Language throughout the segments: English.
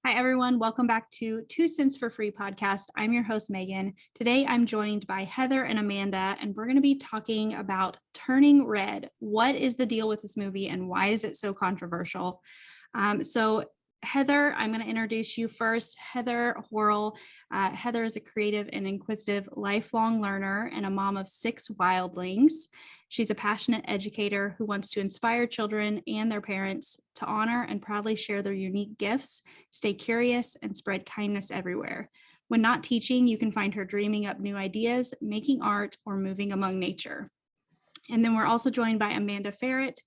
Hi, everyone. Welcome back to 2 Cents for Free podcast. I'm your host, Megan. Today, I'm joined by Heather and Amanda, and we're going to be talking about Turning Red. What is the deal with this movie and why is it so controversial? Heather, I'm going to introduce you first. Heather Horrell. Heather is a creative and inquisitive lifelong learner and a mom of 6 wildlings. She's a passionate educator who wants to inspire children and their parents to honor and proudly share their unique gifts, stay curious, and spread kindness everywhere. When not teaching, you can find her dreaming up new ideas, making art, or moving among nature. And then we're also joined by Amanda Ferrat.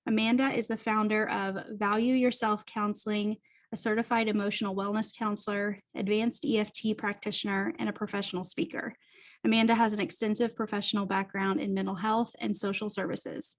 Amanda is the founder of Value Yourself Counseling, a certified emotional wellness counselor, advanced EFT practitioner, and a professional speaker. Amanda has an extensive professional background in mental health and social services.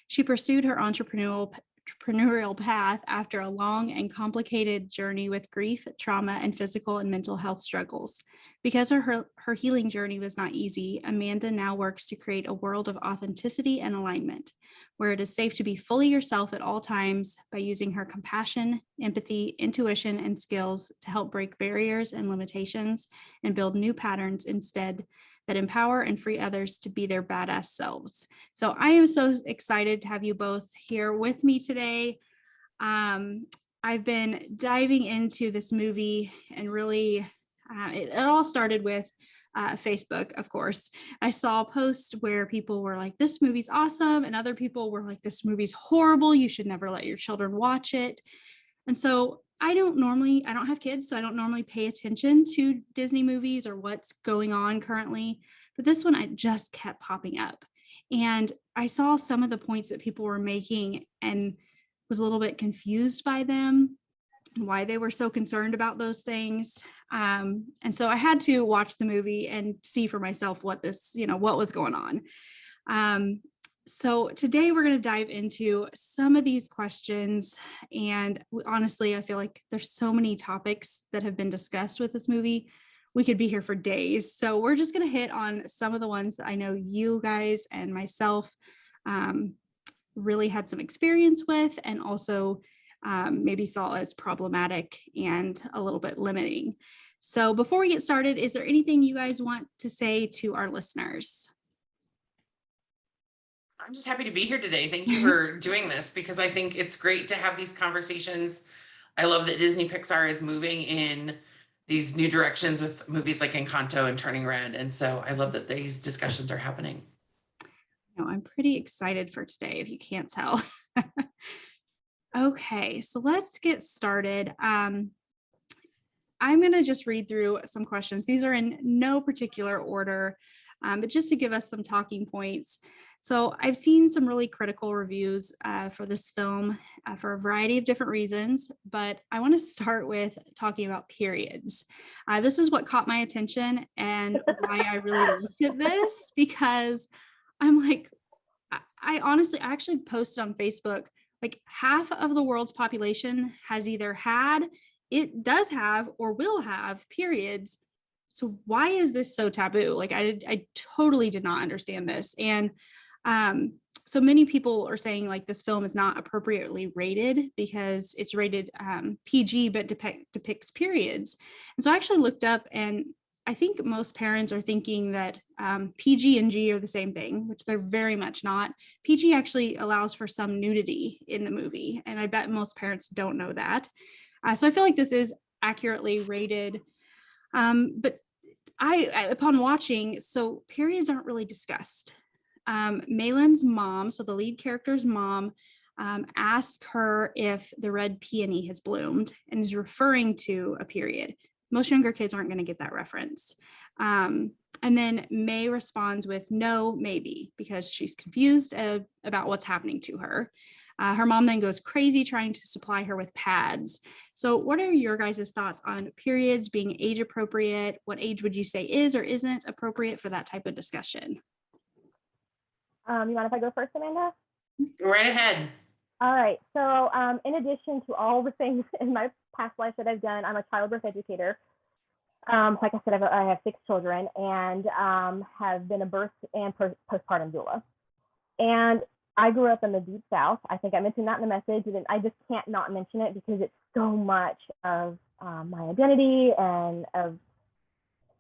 She pursued her entrepreneurial path after a long and complicated journey with grief, trauma, and physical and mental health struggles. Because her healing journey was not easy, Amanda now works to create a world of authenticity and alignment, where it is safe to be fully yourself at all times by using her compassion, empathy, intuition, and skills to help break barriers and limitations and build new patterns instead that empower and free others to be their badass selves. So I am so excited to have you both here with me today. I've been diving into this movie and really, it all started with Facebook, of course. I saw a post where people were like, this movie's awesome. And other people were like, this movie's horrible. You should never let your children watch it. And so I don't have kids, so I don't normally pay attention to Disney movies or what's going on currently. But this one, it just kept popping up. And I saw some of the points that people were making and was a little bit confused by them and why they were so concerned about those things. And so I had to watch the movie and see for myself what was going on. So today we're going to dive into some of these questions. And honestly, I feel like there's so many topics that have been discussed with this movie. We could be here for days. So we're just going to hit on some of the ones that I know you guys and myself really had some experience with and also maybe saw as problematic and a little bit limiting. So before we get started, is there anything you guys want to say to our listeners? I'm just happy to be here today. Thank you for doing this because I think it's great to have these conversations. I love that Disney Pixar is moving in these new directions with movies like Encanto and Turning Red. And so I love that these discussions are happening. I'm pretty excited for today, if you can't tell. Okay, so let's get started. I'm going to just read through some questions. These are in no particular order, but just to give us some talking points. So I've seen some really critical reviews for this film for a variety of different reasons, but I want to start with talking about periods. This is what caught my attention and why I really looked at this, because I'm like, I actually posted on Facebook, like half of the world's population has either it does have, or will have periods. So why is this so taboo? Like I totally did not understand this. And so many people are saying like this film is not appropriately rated because it's rated PG, but depicts periods. And so I actually looked up, and I think most parents are thinking that PG and G are the same thing, which they're very much not. PG actually allows for some nudity in the movie, and I bet most parents don't know that. So I feel like this is accurately rated. But I upon watching, so periods aren't really discussed. Malin's mom, so the lead character's mom, asks her if the red peony has bloomed and is referring to a period. Most younger kids aren't going to get that reference. And then May responds with no, maybe, because she's confused about what's happening to her. Her mom then goes crazy trying to supply her with pads. So what are your guys' thoughts on periods being age appropriate? What age would you say is or isn't appropriate for that type of discussion? You mind if I go first, Amanda? Go right ahead. All right. So in addition to all the things in my past life that I've done, I'm a childbirth educator. Like I said, I have 6 children and have been a birth and postpartum doula. And I grew up in the Deep South. I think I mentioned that in the message, and I just can't not mention it because it's so much of my identity and of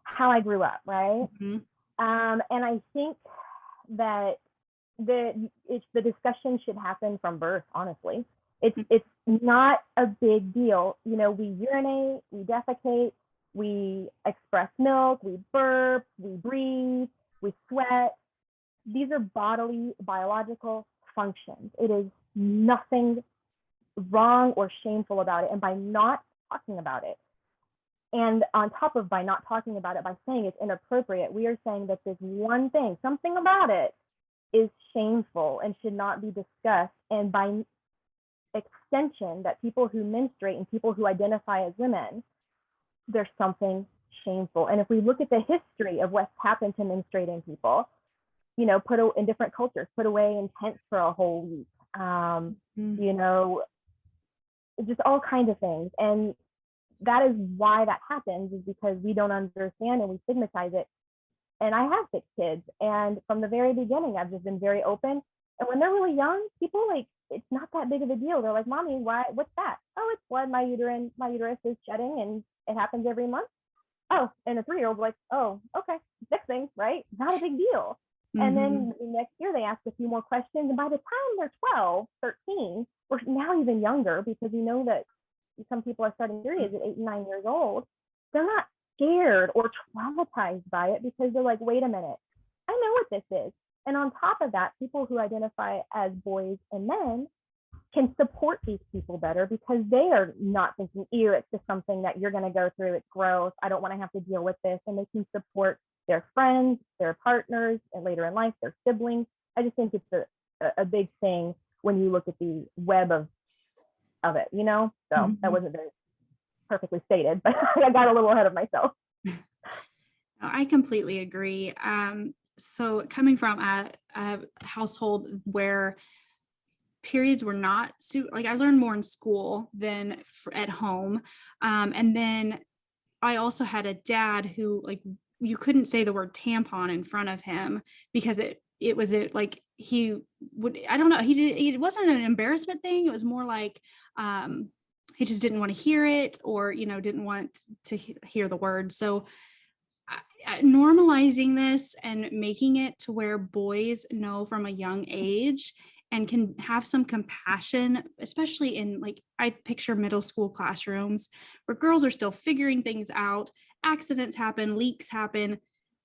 how I grew up, right? Mm-hmm. And I think that the discussion should happen from birth, honestly. It's not a big deal. You know, we urinate, we defecate, we express milk, we burp, we breathe, we sweat. These are bodily, biological functions. It is nothing wrong or shameful about it. And by not talking about it, and on top of by not talking about it, by saying it's inappropriate, we are saying that this one thing, something about it, is shameful and should not be discussed. And by extension, that people who menstruate and people who identify as women, there's something shameful. And if we look at the history of what's happened to menstruating people, you know, in different cultures, put away in tents for a whole week, you know, just all kinds of things. And that is why that happens, is because we don't understand and we stigmatize it. And I have 6 kids, and from the very beginning, I've just been very open. And when they're really young, people like, it's not that big of a deal. They're like, "Mommy, why? What's that?" "Oh, it's blood. My uterus is shedding, and it happens every month." "Oh," and a 3-year-old like, "Oh, okay, next thing, right? Not a big deal." Mm-hmm. And then next year they ask a few more questions, and by the time they're 12, 13, or now even younger, because we know that some people are starting periods at 8 and 9 years old, they're not scared or traumatized by it, because they're like, "Wait a minute, I know what this is." And on top of that, people who identify as boys and men can support these people better, because they are not thinking, "Ew, it's just something that you're going to go through. It's gross. I don't want to have to deal with this." And they can support their friends, their partners, and later in life, their siblings. I just think it's a big thing when you look at the web of it, you know? So that wasn't very perfectly stated, but I got a little ahead of myself. I completely agree. So coming from a household where periods were not like, I learned more in school than at home. And then I also had a dad who, like, you couldn't say the word tampon in front of him, because it was like, he would, I don't know, it wasn't an embarrassment thing. It was more like, he just didn't want to hear it, or, you know, didn't want to hear the word. So normalizing this and making it to where boys know from a young age and can have some compassion, especially in, like, I picture middle school classrooms where girls are still figuring things out, accidents happen, leaks happen.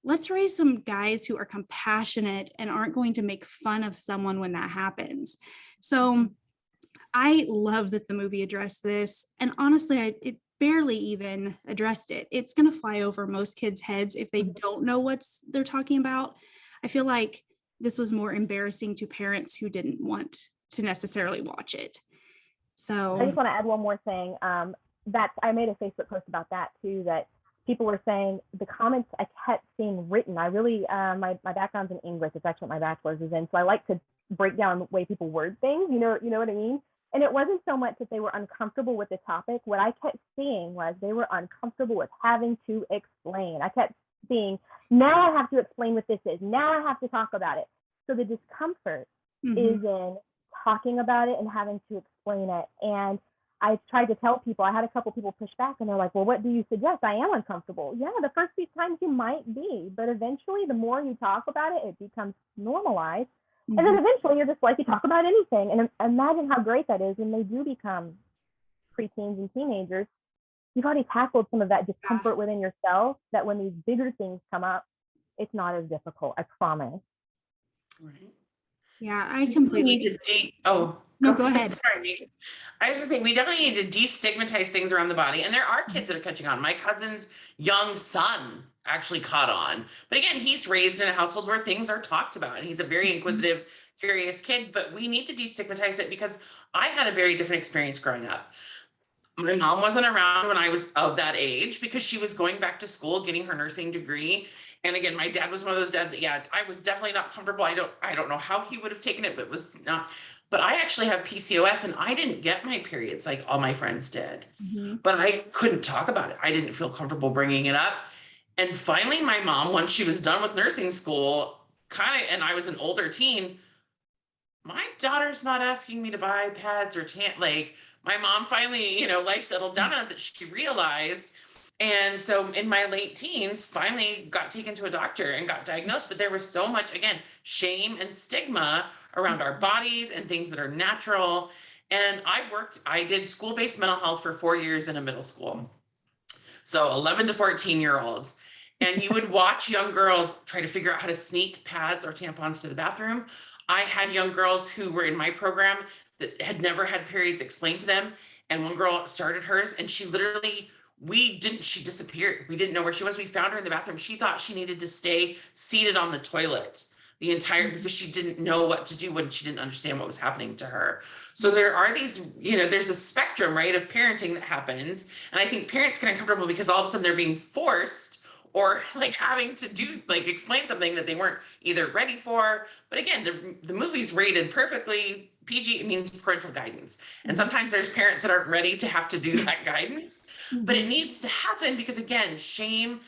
Let's raise some guys who are compassionate and aren't going to make fun of someone when that happens. So I love that the movie addressed this. And honestly, it barely even addressed it. It's going to fly over most kids' heads if they don't know what they're talking about. I feel like this was more embarrassing to parents who didn't want to necessarily watch it. So I just want to add one more thing. I made a Facebook post about that too, that people were saying, the comments I kept seeing written. I really, my background's in English. It's actually what my bachelor's is in. So I like to break down the way people word things, you know what I mean? And it wasn't so much that they were uncomfortable with the topic. What I kept seeing was they were uncomfortable with having to explain. I kept seeing, now I have to explain what this is. Now I have to talk about it. So the discomfort is in talking about it and having to explain it. And I tried to tell people, I had a couple people push back, and they're like, "Well, what do you suggest?" I am uncomfortable. Yeah, the first few times you might be, but eventually the more you talk about it, it becomes normalized. And then eventually you're just like, you talk about anything. And imagine how great that is when they do become preteens and teenagers. You've already tackled some of that discomfort within yourself, that when these bigger things come up, it's not as difficult, I promise. Right. Yeah, I completely need to go ahead. Sorry. I was just saying, we definitely need to destigmatize things around the body. And there are kids that are catching on. My cousin's young son actually caught on. But again, he's raised in a household where things are talked about, and he's a very inquisitive, curious kid. But we need to destigmatize it, because I had a very different experience growing up. My mom wasn't around when I was of that age, because she was going back to school, getting her nursing degree. And again, my dad was one of those dads that, yeah, I was definitely not comfortable. I don't know how he would have taken it, but was not. But I actually have PCOS, and I didn't get my periods like all my friends did. But I couldn't talk about it. I didn't feel comfortable bringing it up. And finally, my mom, once she was done with nursing school, and I was an older teen, my daughter's not asking me to buy pads or my mom finally, life settled down enough that she realized. And so in my late teens, finally got taken to a doctor and got diagnosed. But there was so much, again, shame and stigma around our bodies and things that are natural. And I did school-based mental health for 4 years in a middle school. So 11 to 14-year-olds. And you would watch young girls try to figure out how to sneak pads or tampons to the bathroom. I had young girls who were in my program that had never had periods explained to them. And one girl started hers and she disappeared. We didn't know where she was. We found her in the bathroom. She thought she needed to stay seated on the toilet because she didn't know what to do when she didn't understand what was happening to her. So there are these, there's a spectrum, right, of parenting that happens. And I think parents get uncomfortable because all of a sudden they're being forced or like having to do, like explain something that they weren't either ready for. But again, the movie's rated perfectly. PG means parental guidance. And sometimes there's parents that aren't ready to have to do that guidance, but it needs to happen because again, shame,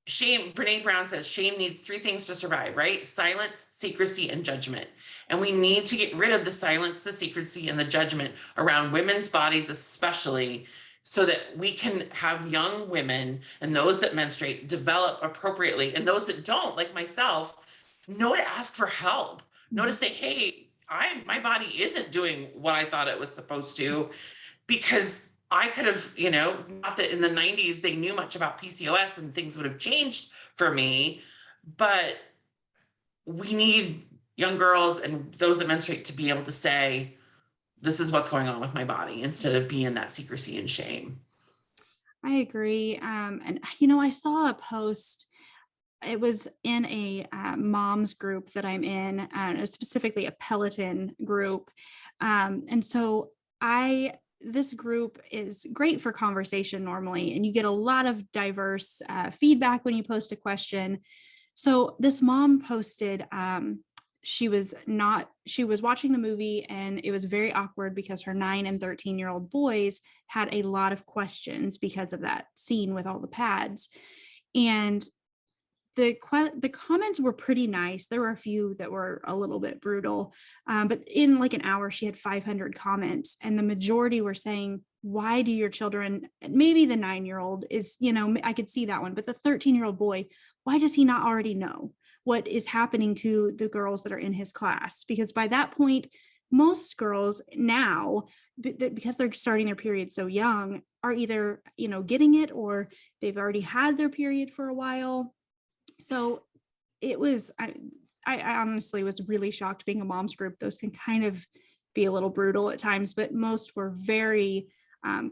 Brene Brown says shame needs 3 things to survive, right? Silence, secrecy, and judgment. And we need to get rid of the silence, the secrecy, and the judgment around women's bodies, especially, so that we can have young women and those that menstruate develop appropriately. And those that don't, like myself, know to ask for help, know to say, hey, my body isn't doing what I thought it was supposed to, because I could have, not that in the 90s they knew much about PCOS and things would have changed for me, but we need young girls and those that menstruate to be able to say, this is what's going on with my body, instead of being in that secrecy and shame. I agree. And, I saw a post. It was in a mom's group that I'm in, specifically a Peloton group. And so this group is great for conversation normally, and you get a lot of diverse feedback when you post a question. So this mom posted, she was watching the movie and it was very awkward because her 9 and 13-year-old boys had a lot of questions because of that scene with all the pads. And the comments were pretty nice. There were a few that were a little bit brutal, but in like an hour, she had 500 comments, and the majority were saying, why do your children, maybe the 9-year-old is, I could see that one, but the 13-year-old boy, why does he not already know what is happening to the girls that are in his class? Because by that point, most girls now, because they're starting their period so young, are either, getting it or they've already had their period for a while. So it was, I honestly was really shocked being a mom's group. Those can kind of be a little brutal at times, but most were very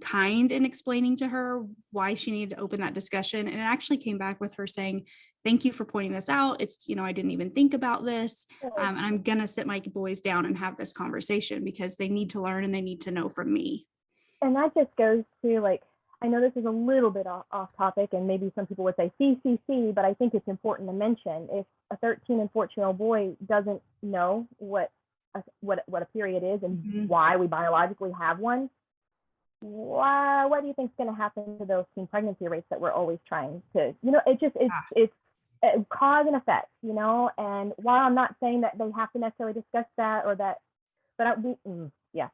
kind in explaining to her why she needed to open that discussion. And it actually came back with her saying, thank you for pointing this out. It's, I didn't even think about this. And I'm going to sit my boys down and have this conversation because they need to learn and they need to know from me. And that just goes to, like, I know this is a little bit off topic, and maybe some people would say CCC, but I think it's important to mention, if a 13 and 14-year-old boy doesn't know what a period is and why we biologically have one, what do you think is going to happen to those teen pregnancy rates that we're always trying to, it's cause and effect, and while I'm not saying that they have to necessarily discuss that or that, but yeah.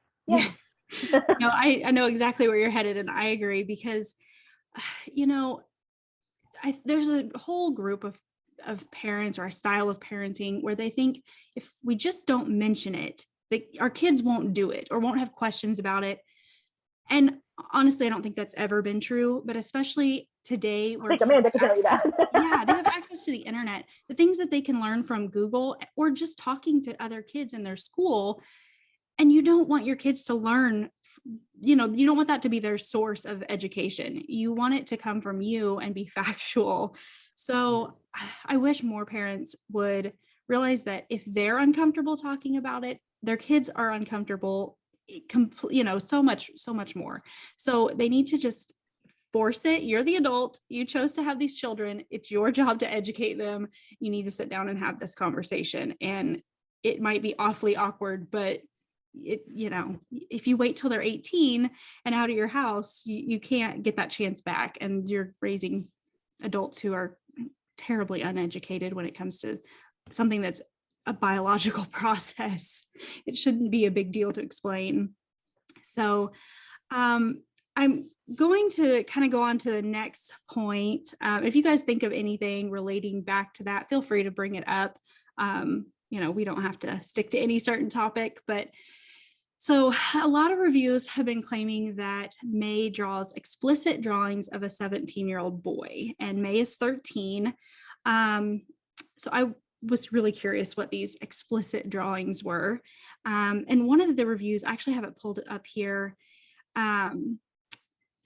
No, I know exactly where you're headed, and I agree because, there's a whole group of parents or a style of parenting where they think if we just don't mention it, our kids won't do it or won't have questions about it. And honestly, I don't think that's ever been true, but especially today, where Amanda can tell you that. they have access to the internet, the things that they can learn from Google or just talking to other kids in their school. And you don't want your kids to learn, you don't want that to be their source of education. You want it to come from you and be factual. So I wish more parents would realize that if they're uncomfortable talking about it, their kids are uncomfortable, so much more. So they need to just force it. You're the adult. You chose to have these children. It's your job to educate them. You need to sit down and have this conversation. And it might be awfully awkward, but if you wait till they're 18 and out of your house, you can't get that chance back. And you're raising adults who are terribly uneducated when it comes to something that's a biological process. It shouldn't be a big deal to explain. So I'm going to kind of go on to the next point. If you guys think of anything relating back to that, feel free to bring it up. We don't have to stick to any certain topic, but so a lot of reviews have been claiming that May draws explicit drawings of a 17-year-old boy, and May is 13. So I was really curious what these explicit drawings were. And one of the reviews, I actually have it pulled up here.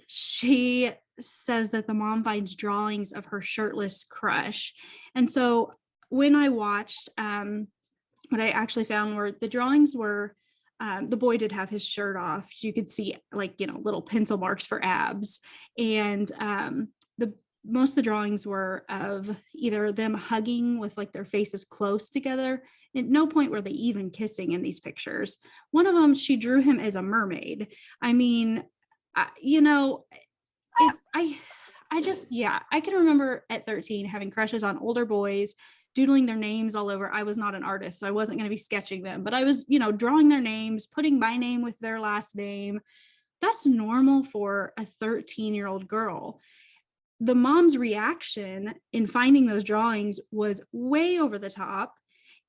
She says that the mom finds drawings of her shirtless crush. And so when I watched, what I actually found were the drawings were, the boy did have his shirt off. You could see little pencil marks for abs. And most of the drawings were of either them hugging with their faces close together. At no point were they even kissing in these pictures. One of them, she drew him as a mermaid. I mean, I can remember at 13 having crushes on older boys, doodling their names all over. I was not an artist, so I wasn't going to be sketching them, but I was, drawing their names, putting my name with their last name. That's normal for a 13-year-old girl. The mom's reaction in finding those drawings was way over the top.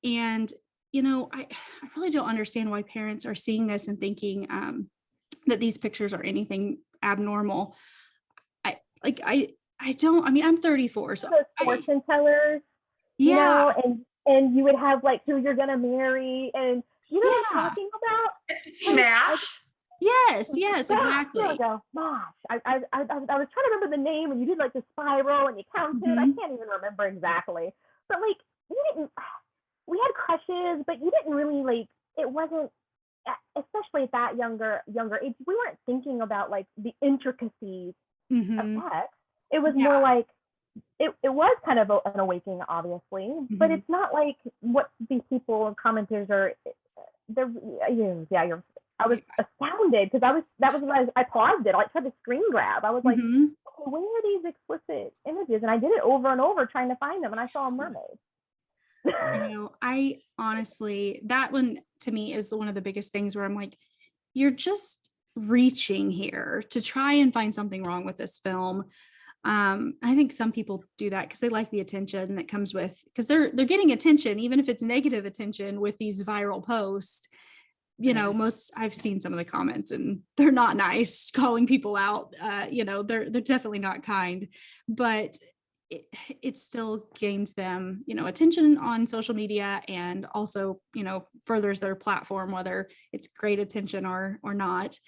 And, I really don't understand why parents are seeing this and thinking that these pictures are anything abnormal. I'm 34, so those fortune tellers, yeah, and you would have who you're gonna marry, and what I'm talking about? MASH. Yes, exactly. There we go. MASH. I was trying to remember the name, and you did the spiral, and you counted. I can't even remember exactly, but you didn't. We had crushes, but you didn't really it wasn't, especially at that younger age, we weren't thinking about the intricacies of sex. It was more it was kind of an awakening, obviously, but it's not what these people and commenters are. I was astounded because that was when I paused it. I tried to screen grab. I was like, okay, where are these explicit images? And I did it over and over trying to find them, and I saw a mermaid. I honestly, that one to me is one of the biggest things where I'm like, you're just reaching here to try and find something wrong with this film. I think some people do that because they like the attention that comes with, because they're getting attention, even if it's negative attention with these viral posts. I've seen some of the comments and they're not nice, calling people out. They're definitely not kind, but it still gains them, attention on social media, and also, furthers their platform, whether it's great attention or not.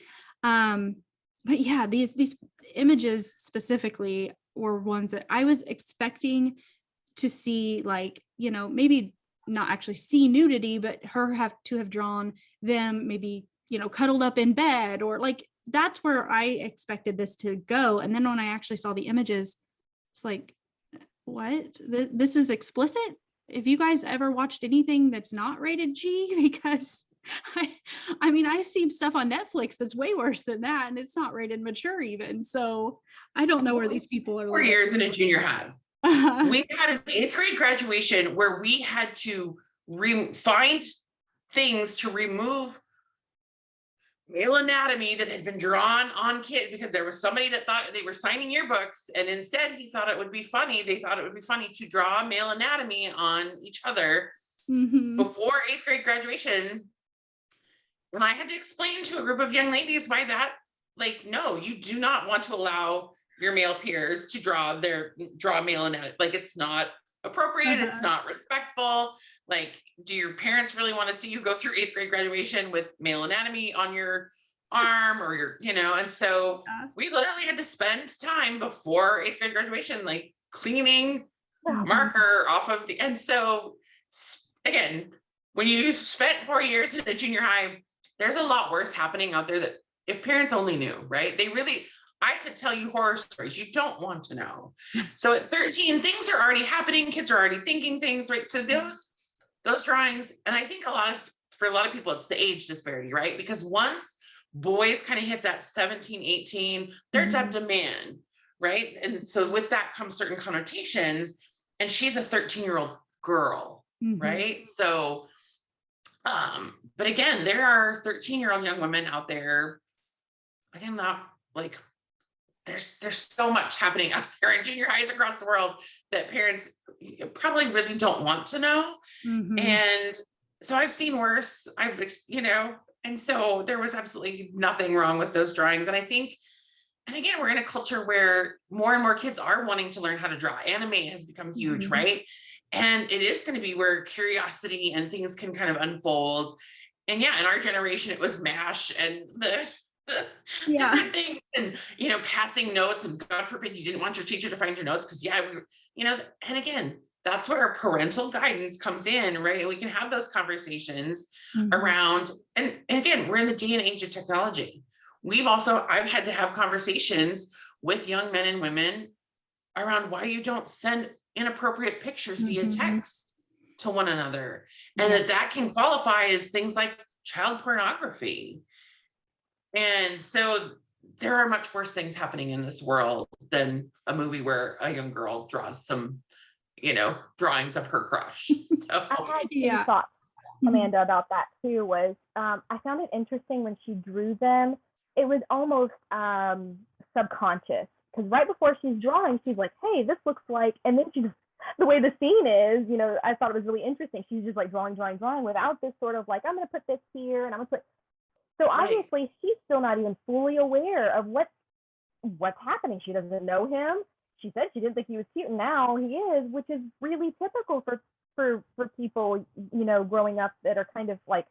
But yeah, these images specifically were ones that I was expecting to see, maybe not actually see nudity, but her have drawn them maybe, cuddled up in bed, or that's where I expected this to go. And then when I actually saw the images, it's like, what? This is explicit? If you guys ever watched anything that's not rated G, because I see stuff on Netflix that's way worse than that, and it's not rated mature even. So I don't know where these people are. 4 years in a junior high. We had an 8th grade graduation where we had to find things to remove male anatomy that had been drawn on kids, because there was somebody that thought they were signing yearbooks, and instead they thought it would be funny to draw male anatomy on each other before 8th grade graduation. And I had to explain to a group of young ladies why that, no, you do not want to allow your male peers to draw male anatomy. It's not appropriate. It's not respectful. Do your parents really want to see you go through 8th grade graduation with male anatomy on your arm or your, and so we literally had to spend time before 8th grade graduation, cleaning marker off of and so again, when you spent 4 years in a junior high, there's a lot worse happening out there that if parents only knew, right? I could tell you horror stories you don't want to know. So at 13, things are already happening. Kids are already thinking things, right? So those drawings, and I think for a lot of people, it's the age disparity, right? Because once boys kind of hit that 17, 18, they're dubbed a man, right? And so with that comes certain connotations, and she's a 13-year-old girl, right? So, but again, there are 13-year-old young women out there again, not like there's so much happening out there in junior highs across the world that parents probably really don't want to know. And so I've seen worse. And so there was absolutely nothing wrong with those drawings. And I think, and again, we're in a culture where more and more kids are wanting to learn how to draw. Anime has become huge, right? And it is going to be where curiosity and things can kind of unfold. And yeah, in our generation, it was MASH and the different things, and passing notes, and God forbid you didn't want your teacher to find your notes because and again, that's where parental guidance comes in, right? And we can have those conversations around, and again, we're in the day and age of technology. I've had to have conversations with young men and women around why you don't send inappropriate pictures via text to one another, and that can qualify as things like child pornography. And so there are much worse things happening in this world than a movie where a young girl draws some, drawings of her crush. So I had two thoughts, Amanda, about that too. Was I found it interesting when she drew them. It was almost subconscious, because right before she's drawing, she's like, "Hey, this looks like," and then she just, the way the scene is, I thought it was really interesting. She's just like drawing without this sort of like, I'm going to put this here and I'm going to put. So obviously she's still not even fully aware of what's happening. She doesn't know him. She said she didn't think he was cute, and now he is, which is really typical for people, growing up, that are kind of like,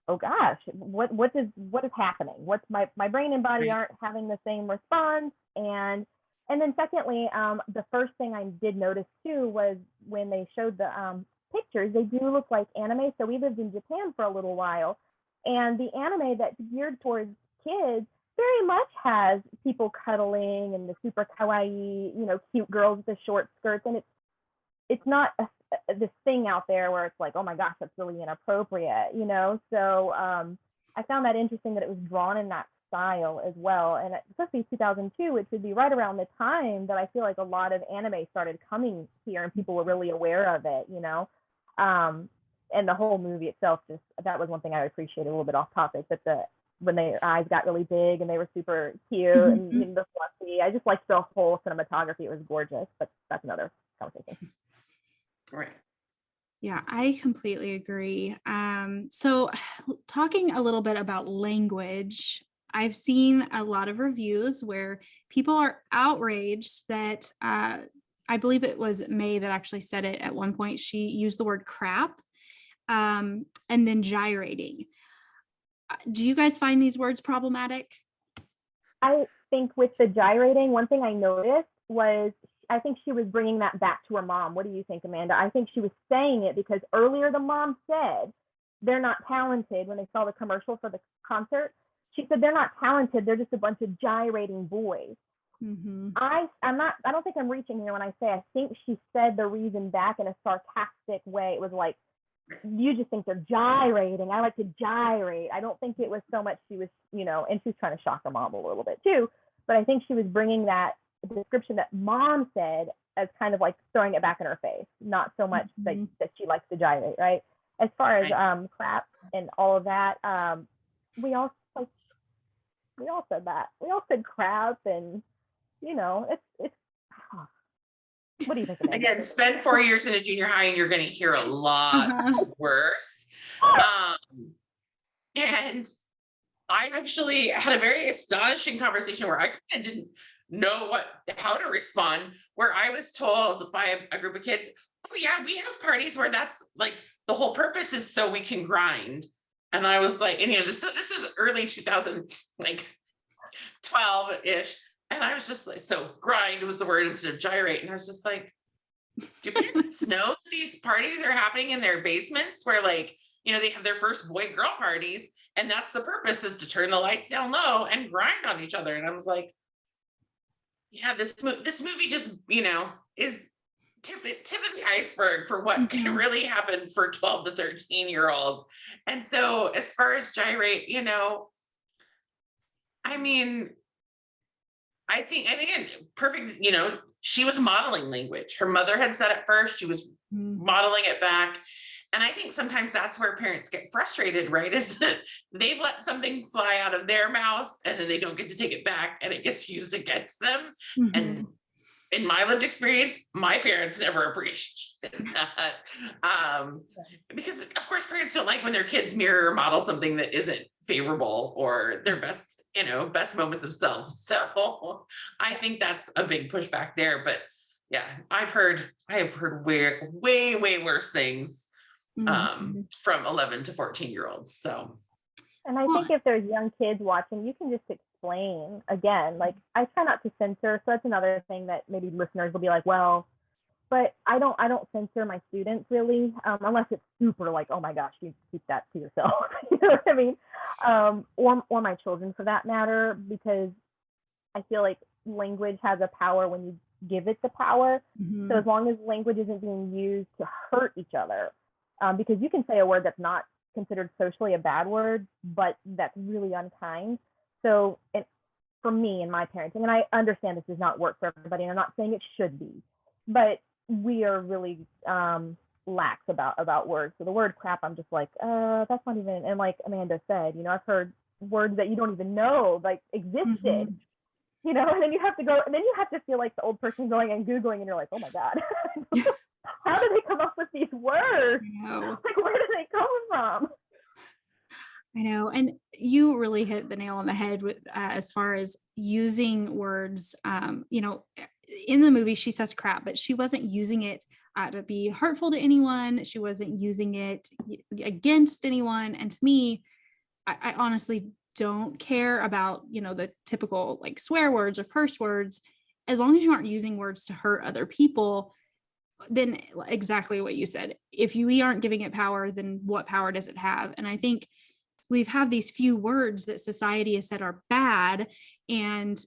oh gosh, what is happening? What's my brain and body aren't having the same response. And then secondly, the first thing I did notice too was when they showed the pictures, they do look like anime. So we lived in Japan for a little while, and the anime that's geared towards kids very much has people cuddling and the super kawaii, cute girls with the short skirts. And it's not this thing out there where it's like, oh my gosh, that's really inappropriate, So I found that interesting that it was drawn in that style as well. And especially 2002, which would be right around the time that I feel like a lot of anime started coming here and people were really aware of it, and the whole movie itself, just that was one thing I appreciated, a little bit off topic, but when their eyes got really big and they were super cute and the fluffy, I just liked the whole cinematography. It was gorgeous, but that's another conversation. Right. Yeah, I completely agree. So talking a little bit about language, I've seen a lot of reviews where people are outraged that I believe it was May that actually said it at one point. She used the word crap and then gyrating. Do you guys find these words problematic? I think with the gyrating, one thing I noticed was, I think she was bringing that back to her mom. What do you think, Amanda? I think she was saying it because earlier the mom said they're not talented when they saw the commercial for the concert. She said they're not talented. They're just a bunch of gyrating boys. I don't think I'm reaching here when I say I think she said the reason back in a sarcastic way. It was like, you just think they're gyrating. I like to gyrate. I don't think it was so much she was, and she's trying to shock her mom a little bit too. But I think she was bringing that description that mom said as kind of like throwing it back in her face, not so much that she likes to gyrate, right? As far as crap and all of that, we all said that. We all said crap, and it's what do you think, Amanda? Again, spend 4 years in a junior high and you're going to hear a lot worse. And I actually had a very astonishing conversation where I kind of didn't know how to respond, where I was told by a group of kids, oh yeah, we have parties where that's like the whole purpose is so we can grind. And I was like, and this is early 2000, like 12-ish. And I was just like, so grind was the word instead of gyrate. And I was just like, do parents know that these parties are happening in their basements where they have their first boy-girl parties, and that's the purpose, is to turn the lights down low and grind on each other. And I was like, yeah, this movie just, is tip of the iceberg for what can really happen for 12 to 13-year-olds. And so as far as gyrate, I mean, I think, and again, perfect, she was modeling language. Her mother had said it first. She was modeling it back. And I think sometimes that's where parents get frustrated, right? Is that they've let something fly out of their mouth and then they don't get to take it back and it gets used against them. And in my lived experience, my parents never appreciated that. Because of course parents don't like when their kids mirror or model something that isn't favorable or their best, best moments of self. So I think that's a big pushback there. But yeah, I have heard way worse things from 11 to 14-year-olds. So, and I think if there's young kids watching, you can just explain again. Like, I try not to censor, so that's another thing that maybe listeners will be like, well, but I don't censor my students really, unless it's super like, oh my gosh, you keep that to yourself. You know what I mean? Or my children for that matter, because I feel like language has a power when you give it the power. So as long as language isn't being used to hurt each other, because you can say a word that's not considered socially a bad word, but that's really unkind. So for me and my parenting, and I understand this does not work for everybody, and I'm not saying it should be, but we are really lax about words. So the word crap, I'm just like, that's not even, and like Amanda said, I've heard words that you don't even know like existed, and then you have to go, and then you have to feel like the old person going and Googling, and you're like, oh my God, how do they come up with these words? Like, where do they come from? I know. And you really hit the nail on the head with as far as using words. In the movie, she says crap, but she wasn't using it to be hurtful to anyone. She wasn't using it against anyone. And to me, I honestly don't care about, the typical like swear words or curse words, as long as you aren't using words to hurt other people. Then exactly what you said, if we aren't giving it power, then what power does it have? And I think we've had these few words that society has said are bad, and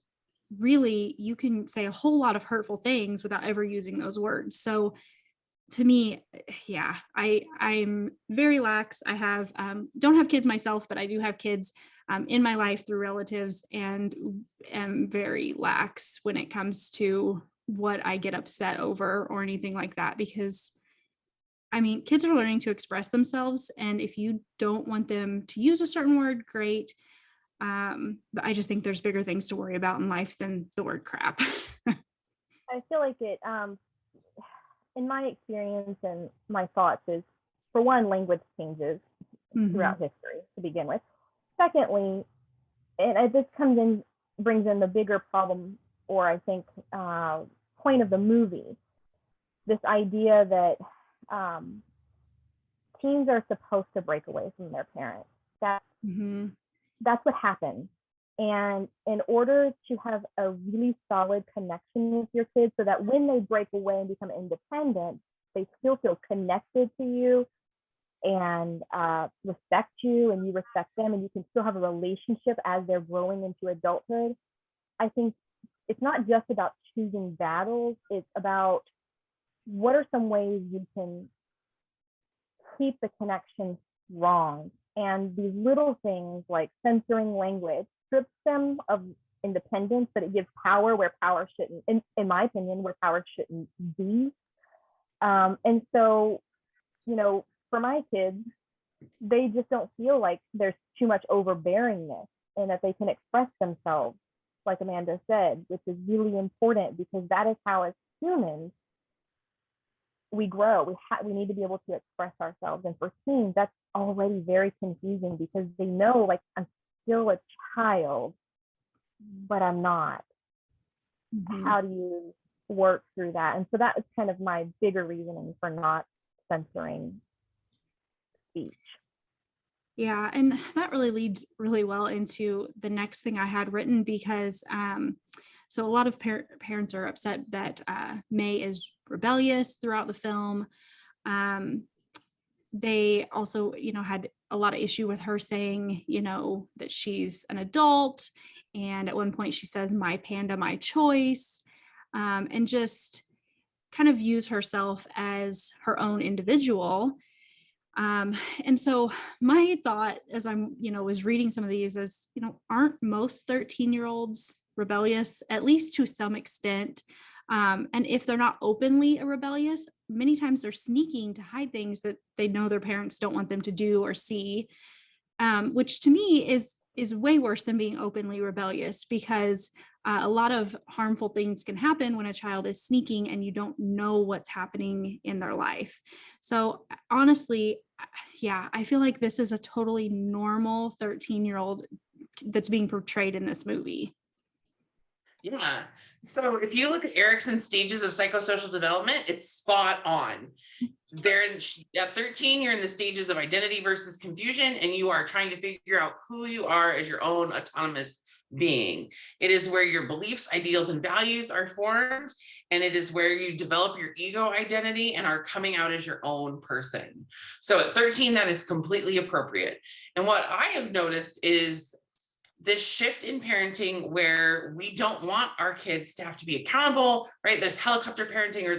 really you can say a whole lot of hurtful things without ever using those words. So to me, yeah, I'm very lax. I have don't have kids myself, but I do have kids in my life through relatives, and am very lax when it comes to what I get upset over or anything like that, because kids are learning to express themselves, and if you don't want them to use a certain word, great. But I just think there's bigger things to worry about in life than the word crap. I feel like it, in my experience and my thoughts is, for one, language changes throughout history to begin with. Secondly, and this brings in the bigger problem, or I think point of the movie, this idea that teens are supposed to break away from their parents. That's what happens. And in order to have a really solid connection with your kids, so that when they break away and become independent, they still feel connected to you and respect you, and you respect them, and you can still have a relationship as they're growing into adulthood. I think it's not just about choosing battles, it's about what are some ways you can keep the connection strong. And these little things like censoring language strips them of independence, but it gives power where power shouldn't, in my opinion, where power shouldn't be. And so, for my kids, they just don't feel like there's too much overbearingness, and that they can express themselves, like Amanda said, which is really important, because that is how, as humans, we grow. We need to be able to express ourselves. And for teens, that's already very confusing, because they know, like, I'm still a child, but I'm not. How do you work through that? And so that is kind of my bigger reasoning for not censoring speech. Yeah, and that really leads really well into the next thing I had written, because so a lot of parents are upset that May is rebellious throughout the film. They also, had a lot of issue with her saying, that she's an adult. And at one point she says, my panda, my choice, and just kind of views herself as her own individual. And so my thought as I'm, was reading some of these is, aren't most 13-year-olds rebellious, at least to some extent? And if they're not openly rebellious, many times they're sneaking to hide things that they know their parents don't want them to do or see, which to me is way worse than being openly rebellious, because a lot of harmful things can happen when a child is sneaking and you don't know what's happening in their life. So honestly, yeah, I feel like this is a totally normal 13-year-old that's being portrayed in this movie. Yeah. So if you look at Erickson's stages of psychosocial development, it's spot on. At 13, you're in the stages of identity versus confusion, and you are trying to figure out who you are as your own autonomous being. It is where your beliefs, ideals, and values are formed, and it is where you develop your ego identity and are coming out as your own person. So at 13, that is completely appropriate. And what I have noticed is this shift in parenting where we don't want our kids to have to be accountable, right? There's helicopter parenting, or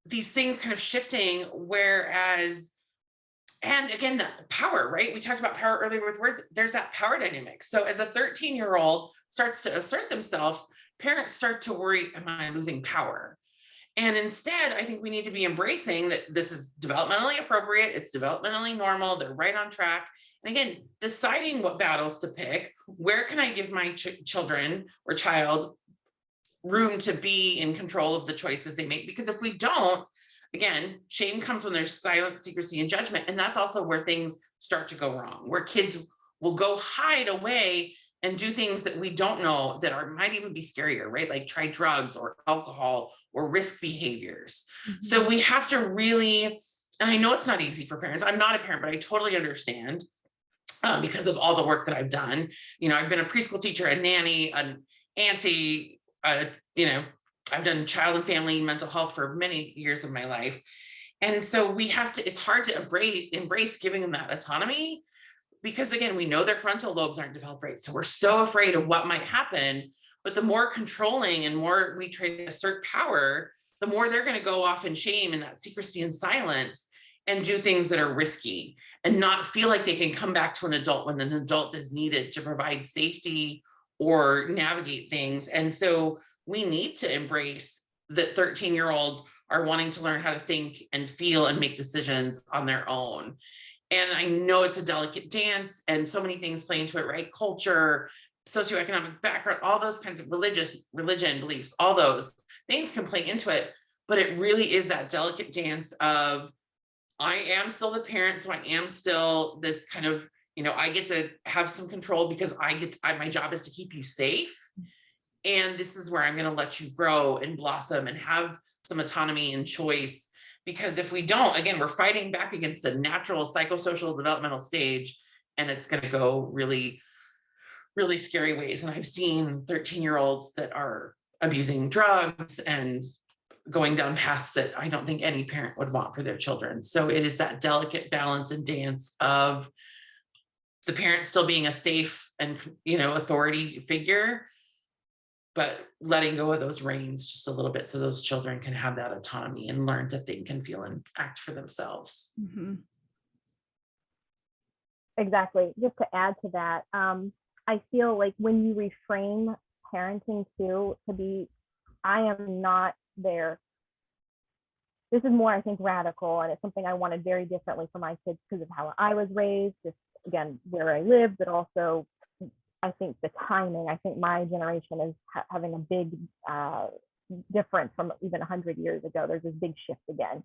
these things kind of shifting, whereas, and again, the power, right? We talked about power earlier with words. There's that power dynamic. So as a 13-year-old starts to assert themselves, parents start to worry, am I losing power? And instead, I think we need to be embracing that this is developmentally appropriate. It's developmentally normal. They're right on track. And again, deciding what battles to pick, where can I give my children or child room to be in control of the choices they make? Because if we don't, again, shame comes when there's silence, secrecy, and judgment. And that's also where things start to go wrong, where kids will go hide away and do things that we don't know that might even be scarier, right? Like try drugs or alcohol or risk behaviors. Mm-hmm. So we have to really, and I know it's not easy for parents. I'm not a parent, but I totally understand because of all the work that I've done. I've been a preschool teacher, a nanny, an auntie, I've done child and family mental health for many years of my life. And so it's hard to embrace giving them that autonomy, because again, we know their frontal lobes aren't developed right. So we're so afraid of what might happen, but the more controlling and more we try to assert power, the more they're going to go off in shame and that secrecy and silence and do things that are risky and not feel like they can come back to an adult when an adult is needed to provide safety or navigate things. And so we need to embrace that 13-year-olds are wanting to learn how to think and feel and make decisions on their own. And I know it's a delicate dance and so many things play into it, right? Culture, socioeconomic background, all those kinds of religion, beliefs, all those things can play into it. But it really is that delicate dance of, I am still the parent, so I am still this kind of, I get to have some control because my job is to keep you safe. And this is where I'm going to let you grow and blossom and have some autonomy and choice. Because if we don't, again, we're fighting back against a natural psychosocial developmental stage, and it's going to go really, really scary ways. And I've seen 13-year-olds that are abusing drugs and going down paths that I don't think any parent would want for their children. So it is that delicate balance and dance of the parent still being a safe and, authority figure, but letting go of those reins just a little bit so those children can have that autonomy and learn to think and feel and act for themselves. Mm-hmm. Exactly. Just to add to that, I feel like when you reframe parenting to be, I am not there. This is more, I think, radical, and it's something I wanted very differently for my kids because of how I was raised, just again, where I lived, but also I think the timing. I think my generation is having a big difference from even 100 years ago. There's this big shift again,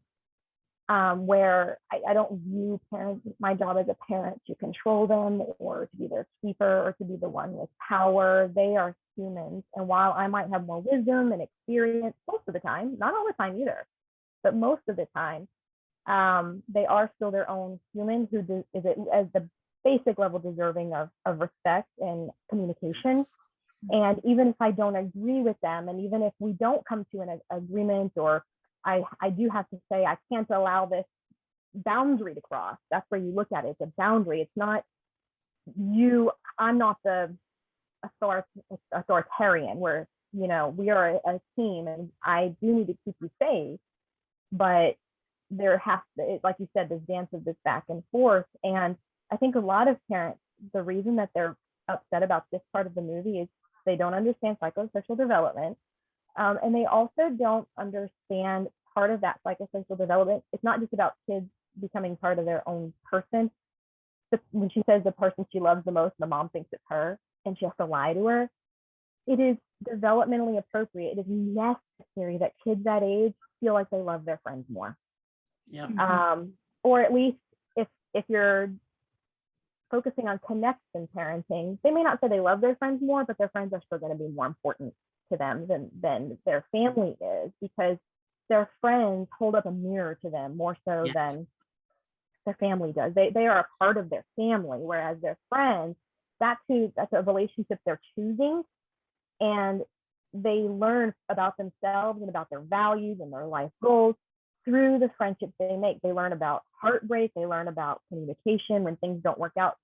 where I don't view my job as a parent to control them or to be their keeper or to be the one with power. They are humans. And while I might have more wisdom and experience most of the time, not all the time either, but most of the time, they are still their own human who is as the basic level deserving of respect and communication. And even if I don't agree with them, and even if we don't come to an agreement, or I do have to say, I can't allow this boundary to cross. That's where you look at it. It's a boundary. It's not I'm not the authoritarian where, we are a team and I do need to keep you safe, but there has to, like you said, this dance of this back and forth. And I think a lot of parents, the reason that they're upset about this part of the movie is they don't understand psychosocial development. And they also don't understand part of that psychosocial development. It's not just about kids becoming part of their own person. When she says the person she loves the most, the mom thinks it's her, and she has to lie to her. It is developmentally appropriate. It is necessary that kids that age feel like they love their friends more. Yeah. Or at least if you're focusing on connection parenting, they may not say they love their friends more, but their friends are still going to be more important to them than their family is, because their friends hold up a mirror to them more so than their family does. They are a part of their family, whereas their friends, that's a relationship they're choosing, and they learn about themselves and about their values and their life goals through the friendships they make. They learn about heartbreak, they learn about communication when things don't work out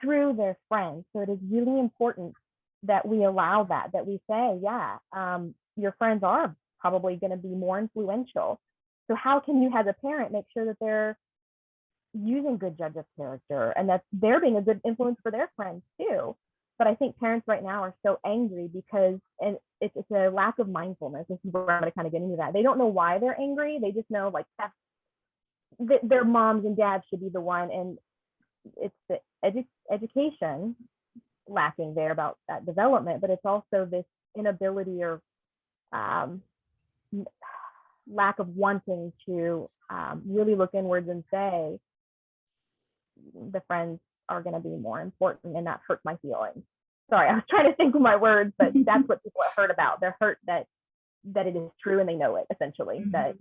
through their friends. So it is really important that we allow that we say, your friends are probably going to be more influential. So how can you, as a parent, make sure that they're using good judge of character and that they're being a good influence for their friends too? But I think parents right now are so angry because, and it's a lack of mindfulness. This is where I'm going to kind of get into that. They don't know why they're angry. They just know like their moms and dads should be the one. And it's the education lacking there about that development, but it's also this inability or lack of wanting to really look inwards and say the friends are going to be more important, and that hurts my feelings. Sorry, I was trying to think of my words, but that's what people are hurt about. They're hurt that it is true and they know it, essentially, that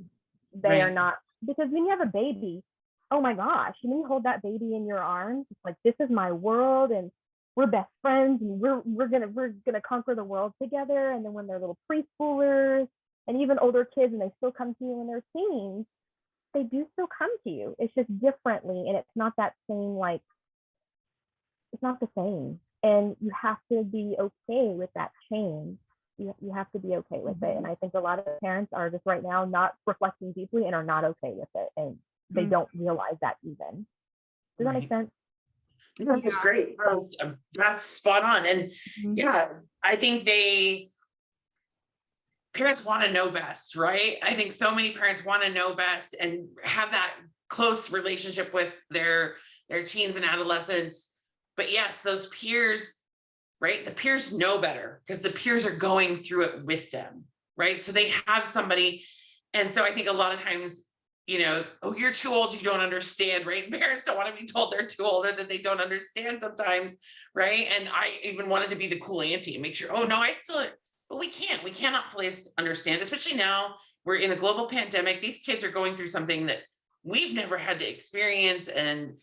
they are not, because when you have a baby, oh my gosh, when you hold that baby in your arms, it's like, this is my world and we're best friends and we're gonna conquer the world together. And then when they're little preschoolers and even older kids and they still come to you when they're teens, they do still come to you. It's just differently, and it's not that same, like, it's not the same. And you have to be okay with that change. You have to be okay with it. And I think a lot of parents are just right now not reflecting deeply and are not okay with it. And they don't realize that even. Does that make sense? That's great. That's spot on. And I think parents want to know best, right? I think so many parents want to know best and have that close relationship with their teens and adolescents. But yes, those peers, right? The peers know better because the peers are going through it with them, right? So they have somebody. And so I think a lot of times, oh, you're too old, you don't understand, right? Parents don't want to be told they're too old or that they don't understand sometimes, right? And I even wanted to be the cool auntie and make sure, oh no, but we cannot fully understand, especially now we're in a global pandemic. These kids are going through something that we've never had to experience. And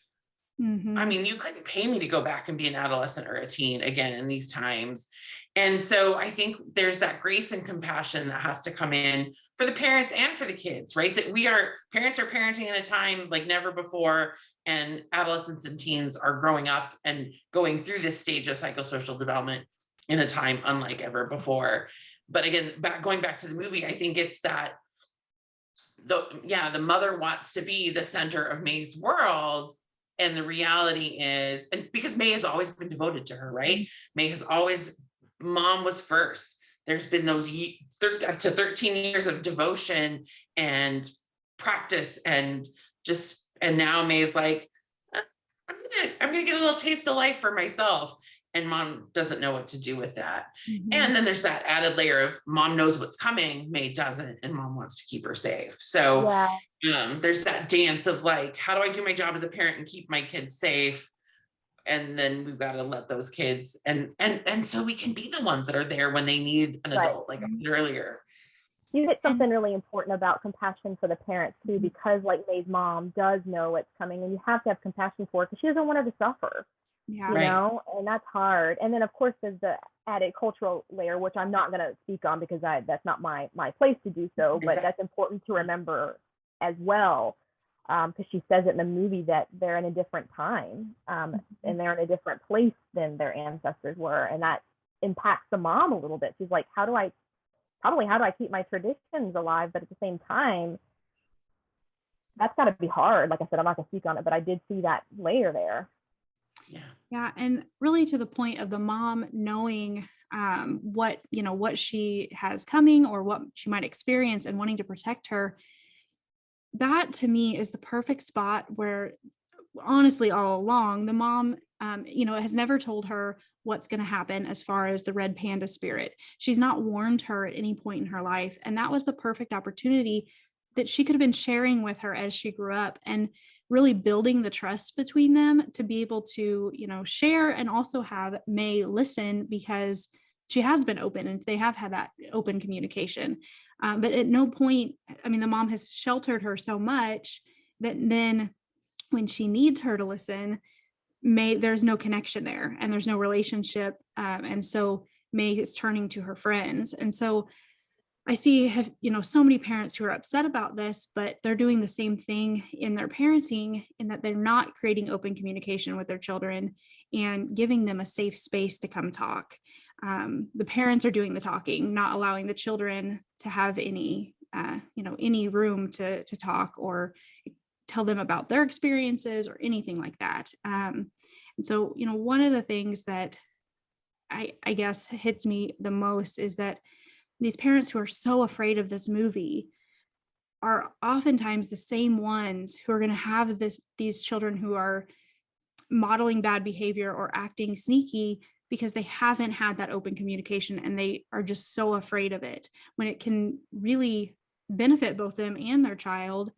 I mean, you couldn't pay me to go back and be an adolescent or a teen again in these times. And so I think there's that grace and compassion that has to come in for the parents and for the kids, right? That parents are parenting in a time like never before, and adolescents and teens are growing up and going through this stage of psychosocial development in a time unlike ever before. But again, going back to the movie, I think it's that the mother wants to be the center of May's world. And the reality is, and because May has always been devoted to her, right? May has always, mom was first. There's been those up to 13 years of devotion and practice and now May's like, I'm gonna get a little taste of life for myself. And mom doesn't know what to do with that. And then there's that added layer of mom knows what's coming, May doesn't, and mom wants to keep her safe. So there's that dance of like, how do I do my job as a parent and keep my kids safe? And then we've got to let those kids and so we can be the ones that are there when they need an adult, like I said earlier. You hit something really important about compassion for the parents too, because like May's mom does know what's coming, and you have to have compassion for her because she doesn't want her to suffer. You know, and that's hard. And then of course there's the added cultural layer, which I'm not going to speak on because that's not my place to do so, but that's important to remember as well, because she says it in the movie that they're in a different time, and they're in a different place than their ancestors were, and that impacts the mom a little bit. She's like, how do I keep my traditions alive, but at the same time that's got to be hard. Like I said, I'm not going to speak on it, but I did see that layer there. Yeah. And really to the point of the mom knowing what she has coming or what she might experience and wanting to protect her. That to me is the perfect spot where, honestly, all along, the mom, has never told her what's going to happen as far as the red panda spirit. She's not warned her at any point in her life. And that was the perfect opportunity that she could have been sharing with her as she grew up, and really building the trust between them to be able to, share, and also have May listen, because she has been open and they have had that open communication. But at no point, the mom has sheltered her so much that then when she needs her to listen, there's no connection there and there's no relationship. And so May is turning to her friends. And so I see, so many parents who are upset about this, but they're doing the same thing in their parenting, in that they're not creating open communication with their children and giving them a safe space to come talk. The parents are doing the talking, not allowing the children to have any room to talk or tell them about their experiences or anything like that. And so, one of the things that I guess hits me the most is that these parents who are so afraid of this movie are oftentimes the same ones who are going to have these children who are modeling bad behavior or acting sneaky, because they haven't had that open communication and they are just so afraid of it, when it can really benefit both them and their child.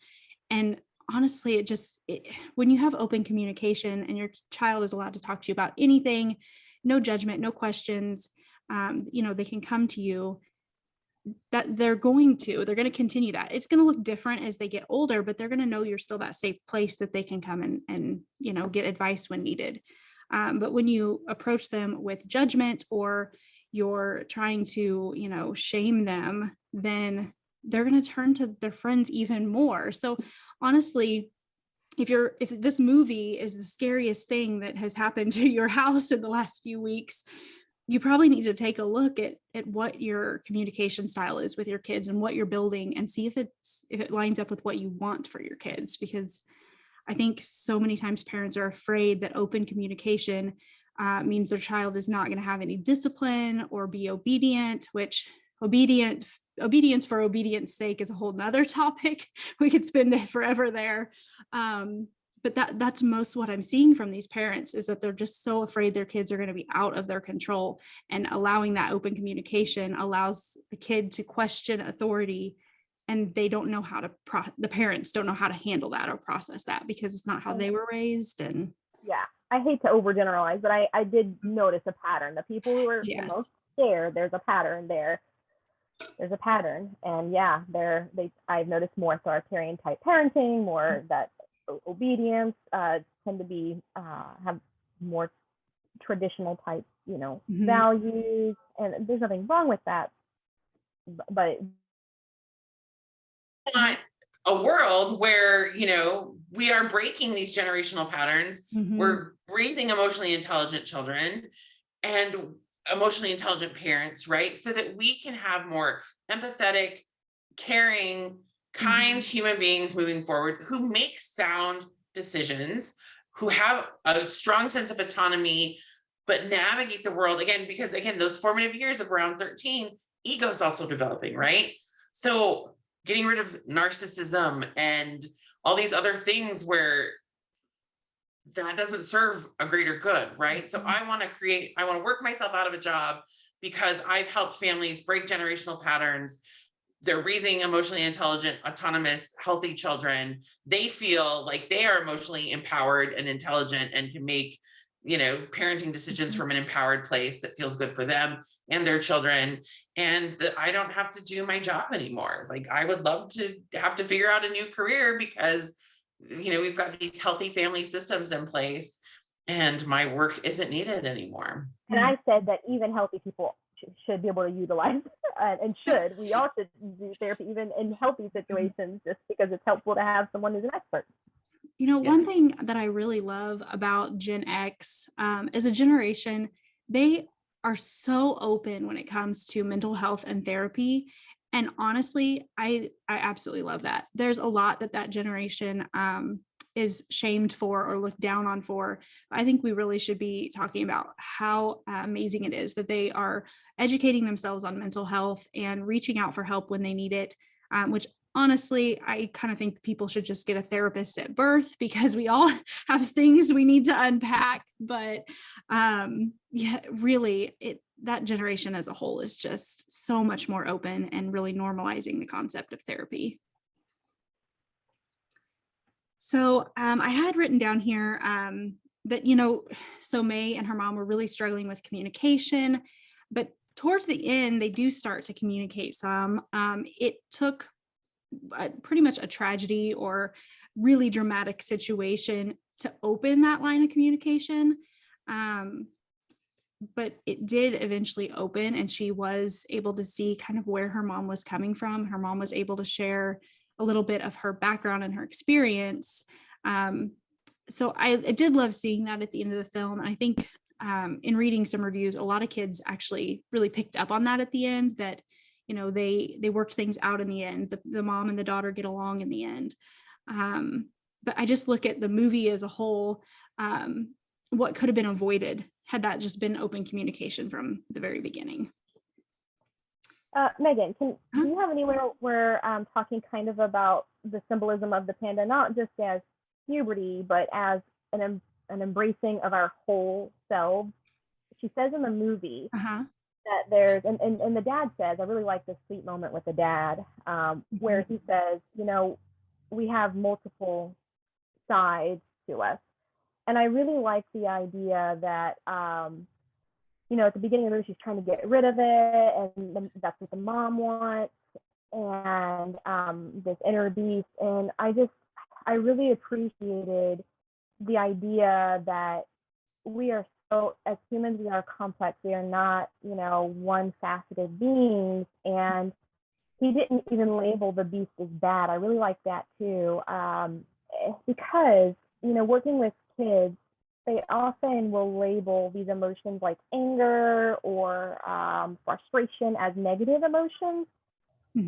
And honestly, when you have open communication and your child is allowed to talk to you about anything, no judgment, no questions, they can come to you, that they're going to continue that. It's going to look different as they get older, but they're going to know you're still that safe place that they can come and get advice when needed. But when you approach them with judgment, or you're trying to, shame them, then they're going to turn to their friends even more. So honestly, if this movie is the scariest thing that has happened to your house in the last few weeks, you probably need to take a look at what your communication style is with your kids and what you're building, and see if it lines up with what you want for your kids. Because I think so many times parents are afraid that open communication means their child is not going to have any discipline or be obedient, which obedience for obedience sake is a whole nother topic. We could spend forever there. But that's most what I'm seeing from these parents, is that they're just so afraid their kids are going to be out of their control, and allowing that open communication allows the kid to question authority, and they don't know how to, the parents don't know how to handle that or process that, because it's not how they were raised. And yeah, I hate to overgeneralize, but I did notice a pattern. The people who are the most scared, there's a pattern there. There's a pattern, and yeah, I've noticed more authoritarian type parenting, more that obedience, tend to be have more traditional type, values, and there's nothing wrong with that, but not a world where we are breaking these generational patterns. We're raising emotionally intelligent children and emotionally intelligent parents, right? So that we can have more empathetic, caring, kind human beings moving forward, who make sound decisions, who have a strong sense of autonomy, but navigate the world again, because again, those formative years of around 13, ego is also developing, right? So getting rid of narcissism and all these other things where that doesn't serve a greater good, right? So I want to work myself out of a job because I've helped families break generational patterns. They're raising emotionally intelligent, autonomous, healthy children. They feel like they are emotionally empowered and intelligent and can make, parenting decisions from an empowered place that feels good for them and their children. And I don't have to do my job anymore. Like, I would love to have to figure out a new career because, we've got these healthy family systems in place and my work isn't needed anymore. And I said that even healthy people should be able to utilize we all should do therapy even in healthy situations, just because it's helpful to have someone who's an expert. One thing that I really love about Gen X as a generation, they are so open when it comes to mental health and therapy. And honestly, I absolutely love that. There's a lot that generation is shamed for or looked down on for. I think we really should be talking about how amazing it is that they are educating themselves on mental health and reaching out for help when they need it, which honestly, I kind of think people should just get a therapist at birth, because we all have things we need to unpack. But yeah, really, that generation as a whole is just so much more open and really normalizing the concept of therapy. So I had written down here that, so May and her mom were really struggling with communication, but towards the end, they do start to communicate some. It took pretty much a tragedy or really dramatic situation to open that line of communication. But it did eventually open, and she was able to see kind of where her mom was coming from. Her mom was able to share a little bit of her background and her experience. So I did love seeing that at the end of the film. And I think in reading some reviews, a lot of kids actually really picked up on that at the end, that, they worked things out in the end. The mom and the daughter get along in the end. But I just look at the movie as a whole, what could have been avoided had that just been open communication from the very beginning. Megan, do you have anywhere where talking kind of about the symbolism of the panda, not just as puberty, but as an embracing of our whole selves? She says in the movie that there's, and the dad says, I really like this sweet moment with the dad, where he says, we have multiple sides to us. And I really like the idea that, at the beginning of the movie, she's trying to get rid of it, and that's what the mom wants, and this inner beast. And I really appreciated the idea that we are as humans, we are complex. We are not, one-faceted beings. And he didn't even label the beast as bad. I really like that too, because, working with kids, they often will label these emotions like anger or frustration as negative emotions,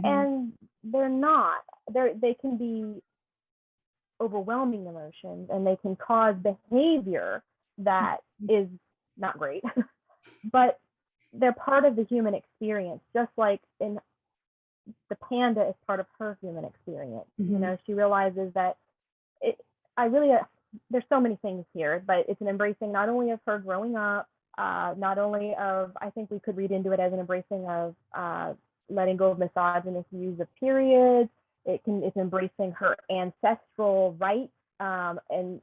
and they're not. They can be overwhelming emotions, and they can cause behavior that is not great, but they're part of the human experience, just like in the panda is part of her human experience. She realizes that there's so many things here, but it's an embracing not only of her growing up, not only of, I think we could read into it as an embracing of letting go of misogynist views of periods. It's embracing her ancestral rights. And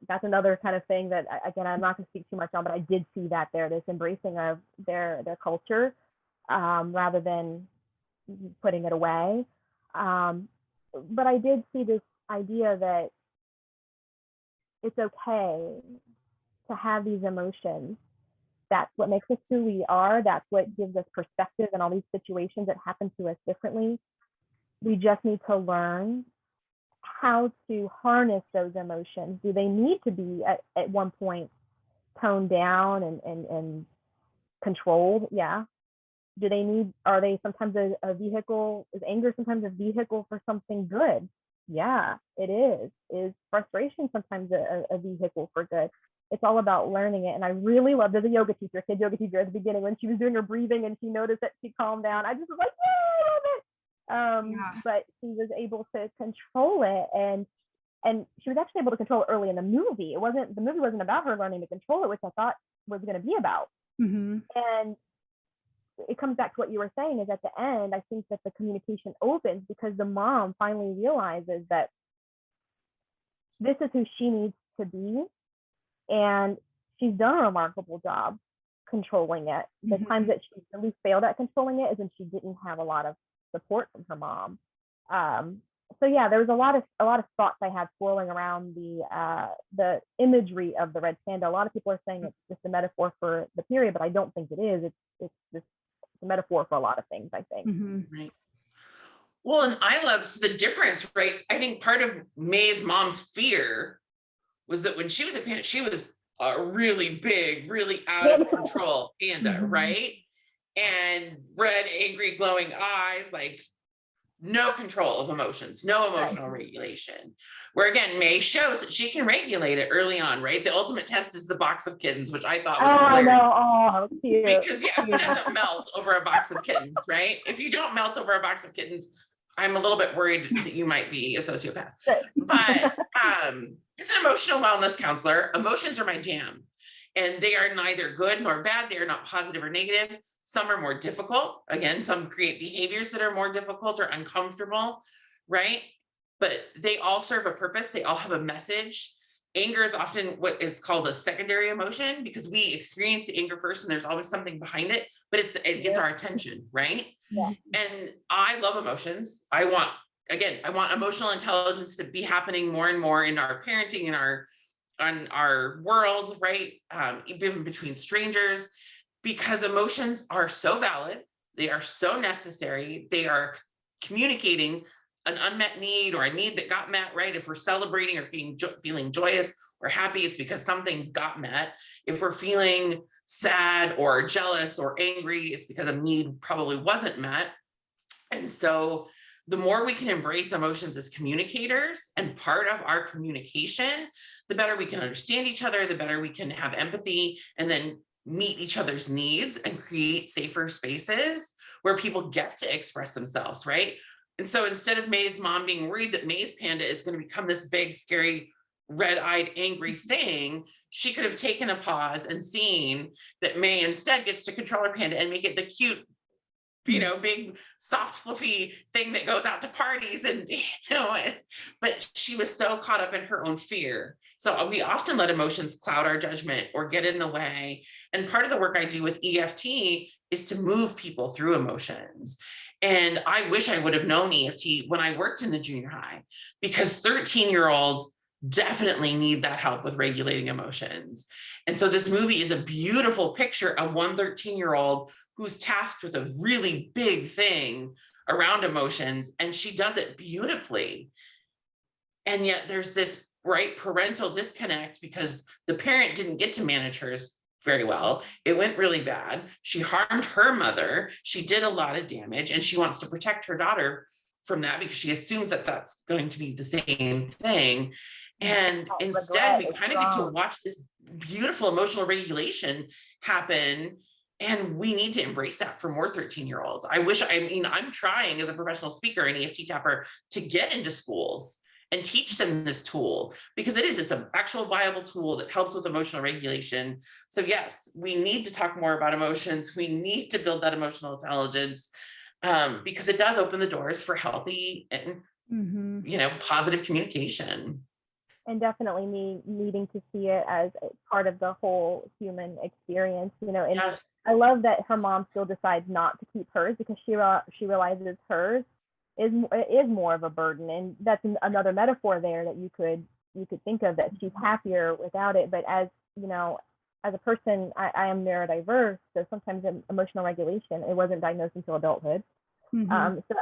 that's another kind of thing that, again, I'm not going to speak too much on, but I did see that there, this embracing of their culture, rather than putting it away. But I did see this idea that it's okay to have these emotions. That's what makes us who we are. That's what gives us perspective in all these situations that happen to us differently. We just need to learn how to harness those emotions. Do they need to be at one point toned down and controlled? Yeah. Are they sometimes a vehicle? Is anger sometimes a vehicle for something good? Yeah, it is. Is frustration sometimes a vehicle for good? It's all about learning it. And I really loved, as a yoga teacher, kid yoga teacher at the beginning, when she was doing her breathing and she noticed that she calmed down, I just was like, yeah, I love it. But she was able to control it, and she was actually able to control it early in the movie. The movie wasn't about her learning to control it, which I thought was going to be about. And it comes back to what you were saying, is at the end, I think that the communication opens because the mom finally realizes that this is who she needs to be, and she's done a remarkable job controlling it. The times that she really failed at controlling it is when she didn't have a lot of support from her mom. So yeah, there was a lot of thoughts I had swirling around the imagery of the red panda. A lot of people are saying it's just a metaphor for the period, but I don't think it is. It's just a metaphor for a lot of things, I think. Right. Well, and I love the difference, right? I think part of May's mom's fear was that when she was a panda, she was a really big, really out of control panda, right? And red, angry, glowing eyes, like no control of emotions, no emotional regulation. Where again, May shows that she can regulate it early on, right? The ultimate test is the box of kittens, which I thought was hilarious. I know. Oh, cute. Because who doesn't melt over a box of kittens, right? If you don't melt over a box of kittens, I'm a little bit worried that you might be a sociopath. But as an emotional wellness counselor, emotions are my jam. And they are neither good nor bad. They are not positive or negative. Some are more difficult. Again, some create behaviors that are more difficult or uncomfortable, right? But they all serve a purpose. They all have a message. Anger is often what is called a secondary emotion because we experience the anger first and there's always something behind it, but it gets our attention, right? Yeah. And I love emotions. I want emotional intelligence to be happening more and more in our parenting, in our world, right? Even between strangers, because emotions are so valid. They are so necessary. They are communicating an unmet need or a need that got met, right? If we're celebrating or feeling joyous or happy, it's because something got met. If we're feeling sad or jealous or angry, it's because a need probably wasn't met. And so the more we can embrace emotions as communicators and part of our communication, the better we can understand each other, the better we can have empathy and then meet each other's needs and create safer spaces where people get to express themselves, right? And so instead of May's mom being worried that May's panda is going to become this big, scary, red-eyed, angry thing, she could have taken a pause and seen that May instead gets to control her panda and make it the cute, big, soft, fluffy thing that goes out to parties and, but she was so caught up in her own fear. So we often let emotions cloud our judgment or get in the way. And part of the work I do with EFT is to move people through emotions. And I wish I would have known EFT when I worked in the junior high, because 13-year-olds definitely need that help with regulating emotions. And so this movie is a beautiful picture of one 13-year-old who's tasked with a really big thing around emotions, and she does it beautifully. And yet there's this parental disconnect because the parent didn't get to manage hers very well. It went really bad. She harmed her mother. She did a lot of damage, and she wants to protect her daughter from that because she assumes that that's going to be the same thing. And instead, we kind of get to watch this beautiful emotional regulation happen. And we need to embrace that for more 13-year-olds. I'm trying as a professional speaker and EFT tapper to get into schools and teach them this tool because it's an actual viable tool that helps with emotional regulation. So yes, we need to talk more about emotions. We need to build that emotional intelligence because it does open the doors for healthy and, positive communication. And definitely needing to see it as part of the whole human experience, and yes. I love that her mom still decides not to keep hers because she realizes hers is more of a burden, and that's another metaphor there that you could think of, that she's happier without it. But as as a person, I am neurodiverse, so sometimes emotional regulation, it wasn't diagnosed until adulthood. So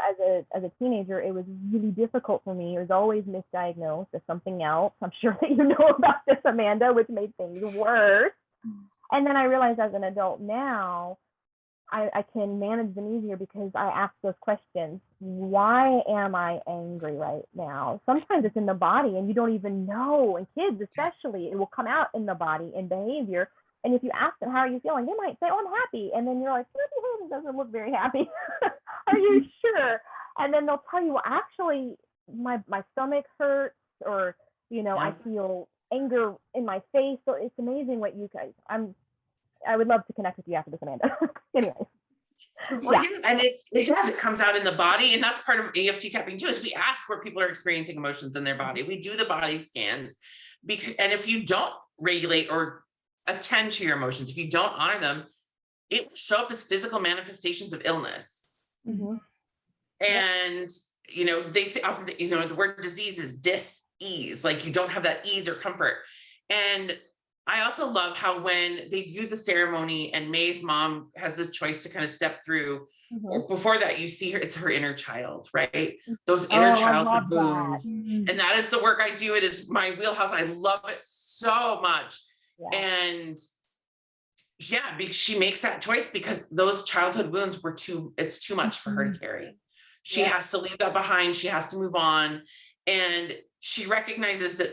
as a teenager, it was really difficult for me. It was always misdiagnosed as something else. I'm sure that you know about this, Amanda, which made things worse. And then I realized as an adult now, I can manage them easier because I ask those questions. Why am I angry right now? Sometimes it's in the body and you don't even know. And kids especially, it will come out in the body in behavior. And if you ask them, how are you feeling? They might say, oh, I'm happy. And then you're like, your behavior doesn't look very happy. Are you sure? And then they'll tell you, well, actually, my stomach hurts, or, I feel anger in my face. So it's amazing what you guys, I would love to connect with you after this, Amanda. Anyway. Well, and it comes out in the body. And that's part of EFT tapping too, is we ask where people are experiencing emotions in their body. We do the body scans and if you don't regulate or attend to your emotions, if you don't honor them, it will show up as physical manifestations of illness. Mm-hmm. And, they say often, the word disease is dis-ease, like you don't have that ease or comfort. And I also love how when they do the ceremony and May's mom has the choice to kind of step through, or before that, you see her, it's her inner child, right? Those inner childhood wounds. And that is the work I do. It is my wheelhouse. I love it so much. Yeah. And because she makes that choice because those childhood wounds it's too much for her to carry. She has to leave that behind. She has to move on. And she recognizes that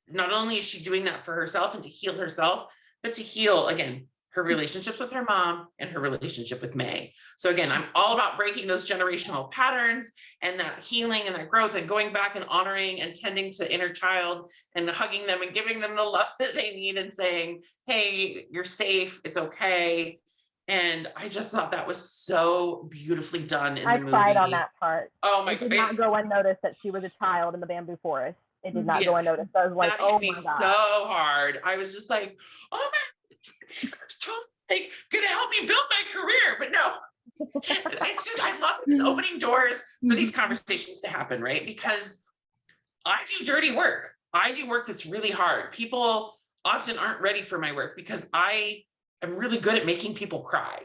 not only is she doing that for herself and to heal herself, but to heal, again, her relationships with her mom and her relationship with May. So again, I'm all about breaking those generational patterns and that healing and that growth and going back and honoring and tending to inner child and hugging them and giving them the love that they need and saying, hey, you're safe, it's okay. And I just thought that was so beautifully done in the movie. I cried on that part. Oh my God. It did not go unnoticed that she was a child in the bamboo forest. It did not go unnoticed. I was like, that oh hit my me God. so hard. I was just like, oh my, Pixar's totally gonna help me build my career. But no, it's just, I love opening doors for these conversations to happen, right? Because I do dirty work. I do work that's really hard. People often aren't ready for my work because I am really good at making people cry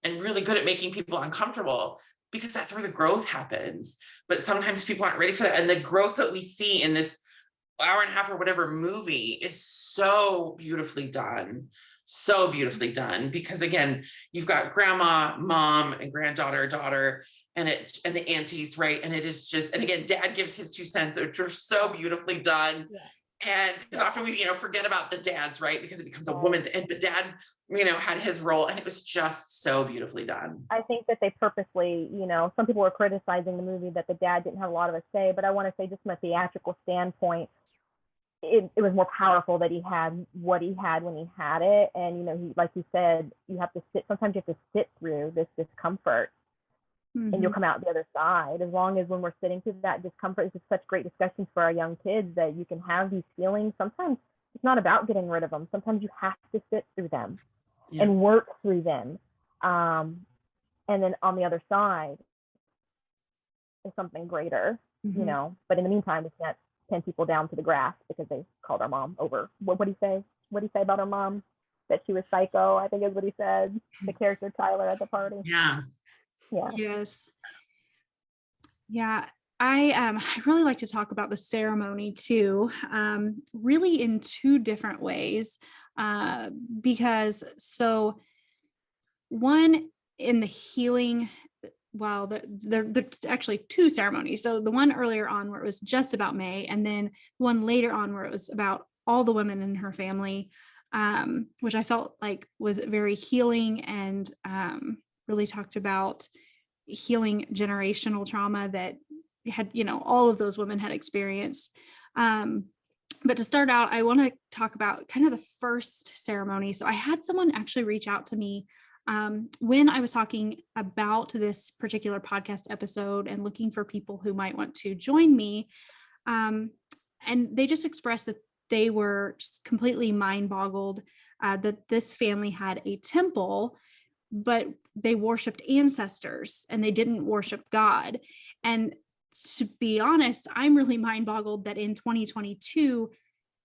and really good at making people uncomfortable, because that's where the growth happens. But sometimes people aren't ready for that. And the growth that we see in this hour and a half or whatever movie is so beautifully done. So beautifully done, because again, you've got grandma, mom, and granddaughter, daughter, and the aunties, right? And it is just, and again, dad gives his 2 cents, which are so beautifully done. Yeah. And because often we, forget about the dads, right? Because it becomes a woman, but dad, had his role, and it was just so beautifully done. I think that they purposely, some people were criticizing the movie that the dad didn't have a lot of a say, but I want to say, just from a theatrical standpoint, it was more powerful that he had what he had when he had it. And, he, like you said, sometimes you have to sit through this discomfort, and you'll come out the other side. As long as when we're sitting through that discomfort, it's just such great discussions for our young kids that you can have these feelings. Sometimes it's not about getting rid of them. Sometimes you have to sit through them and work through them. And then on the other side is something greater, but in the meantime, we can't pin people down to the grass because they called our mom over. What did he say? What did he say about our mom? That she was psycho, I think is what he said. The character Tyler at the party. Yeah. Yes. Yeah. I really like to talk about the ceremony too, really in 2 different ways, because one, in the healing, there's actually 2 ceremonies. So the one earlier on where it was just about May, and then one later on where it was about all the women in her family, which I felt like was very healing and really talked about healing generational trauma that had, all of those women had experienced. But to start out, I want to talk about kind of the first ceremony. So I had someone actually reach out to me when I was talking about this particular podcast episode and looking for people who might want to join me. And they just expressed that they were just completely mind boggled that this family had a temple, but they worshiped ancestors and they didn't worship God. And to be honest, I'm really mind boggled that in 2022,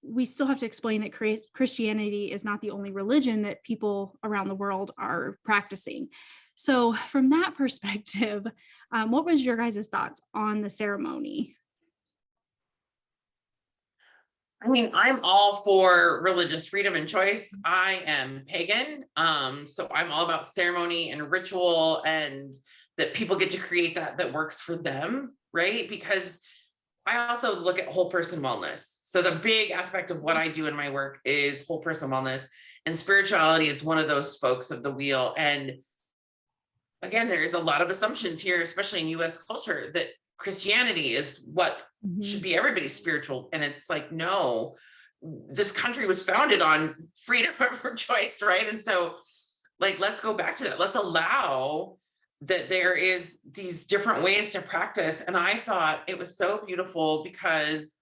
we still have to explain that Christianity is not the only religion that people around the world are practicing. So from that perspective, what was your guys' thoughts on the ceremony? I mean, I'm all for religious freedom and choice. I am pagan. So I'm all about ceremony and ritual, and that people get to create that works for them, right? Because I also look at whole person wellness. So the big aspect of what I do in my work is whole person wellness, and spirituality is one of those spokes of the wheel. And again, there is a lot of assumptions here, especially in US culture, that Christianity is what should be everybody's spiritual. And it's like, no, this country was founded on freedom of choice, right? And so let's go back to that. Let's allow that there is these different ways to practice. And I thought it was so beautiful because,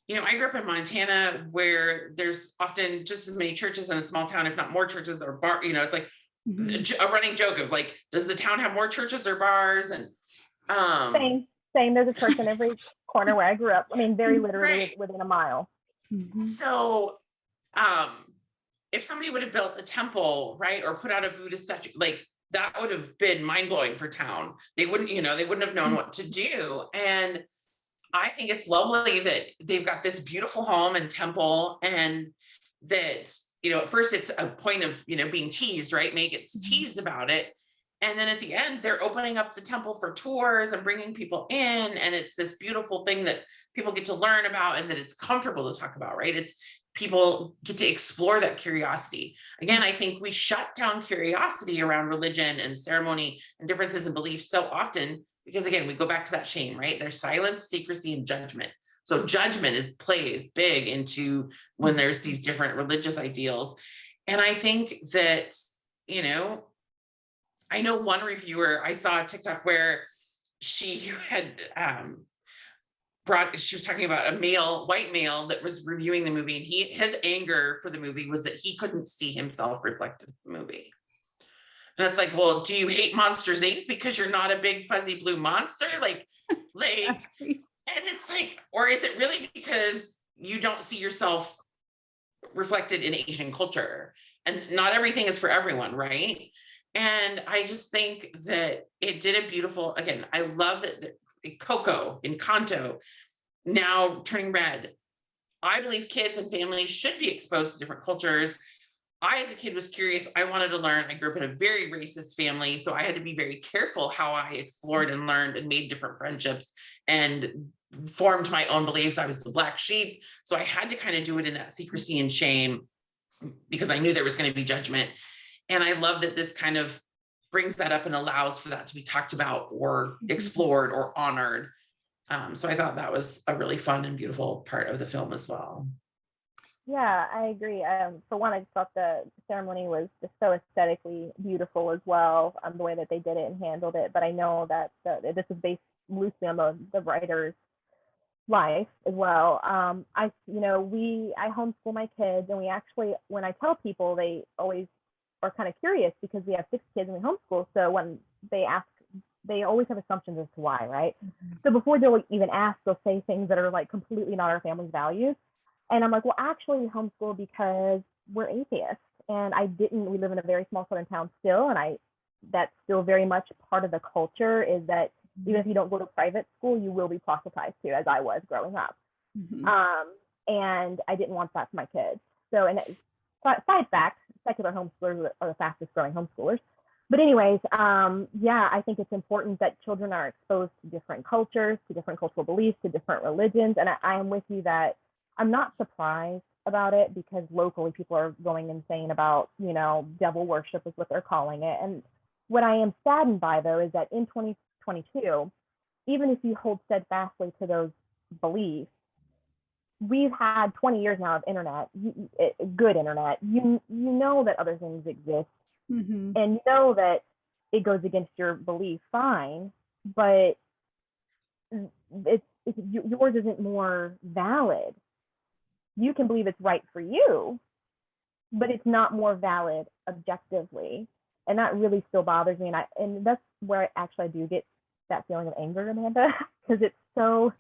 I grew up in Montana, where there's often just as many churches in a small town, if not more churches or bar, it's like a running joke of does the town have more churches or bars? And Same. There's a church in every corner where I grew up. I mean, very literally within a mile. So, if somebody would have built a temple, right, or put out a Buddha statue, that would have been mind blowing for town. They wouldn't have known what to do. And I think it's lovely that they've got this beautiful home and temple, and that, at first it's a point of, being teased, right? May gets teased about it. And then at the end, they're opening up the temple for tours and bringing people in. And it's this beautiful thing that people get to learn about and that it's comfortable to talk about, right? It's people get to explore that curiosity. Again, I think we shut down curiosity around religion and ceremony and differences in beliefs so often because, again, we go back to that shame, right? There's silence, secrecy, and judgment. So judgment plays big into when there's these different religious ideals. And I think that, you know, I know one reviewer, I saw a TikTok where she had she was talking about a white male that was reviewing the movie, and his anger for the movie was that he couldn't see himself reflected in the movie. And it's like, well, do you hate Monsters Inc. because you're not a big fuzzy blue monster? Like, and it's like, or is it really because you don't see yourself reflected in Asian culture? And not everything is for everyone, right? And I just think that it did a beautiful, again, I love that Coco, Encanto, now Turning Red. I believe kids and families should be exposed to different cultures. I, as a kid, was curious. I wanted to learn. I grew up in a very racist family, so I had to be very careful how I explored and learned and made different friendships and formed my own beliefs. I was the black sheep, so I had to kind of do it in that secrecy and shame because I knew there was going to be judgment. And I love that this kind of brings that up and allows for that to be talked about or explored or honored. So I thought that was a really fun and beautiful part of the film as well. Yeah, I agree. For one, I just thought the ceremony was just so aesthetically beautiful as well, the way that they did it and handled it. But I know that this is based loosely on the writer's life as well. I homeschool my kids, and we actually, when I tell people, they always are kind of curious because we have 6 kids and we homeschool. So when they ask, they always have assumptions as to why, right? Mm-hmm. So before they'll even ask, they'll say things that are like completely not our family's values. And I'm like, well, actually we homeschool because we're atheists. And we live in a very small southern town still. And that's still very much part of the culture is that even if you don't go to private school, you will be proselytized to, as I was growing up. Mm-hmm. And I didn't want that for my kids. So, and side fact, secular homeschoolers are the fastest growing homeschoolers. But anyways, I think it's important that children are exposed to different cultures, to different cultural beliefs, to different religions. And I am with you that I'm not surprised about it because locally people are going insane about, devil worship is what they're calling it. And what I am saddened by, though, is that in 2022, even if you hold steadfastly to those beliefs, we've had 20 years now of internet, good internet. You know that other things exist, mm-hmm. and you know that it goes against your belief, fine, but yours isn't more valid. You can believe it's right for you, but it's not more valid objectively, and that really still bothers me. And that's where I do get that feeling of anger, Amanda, because it's so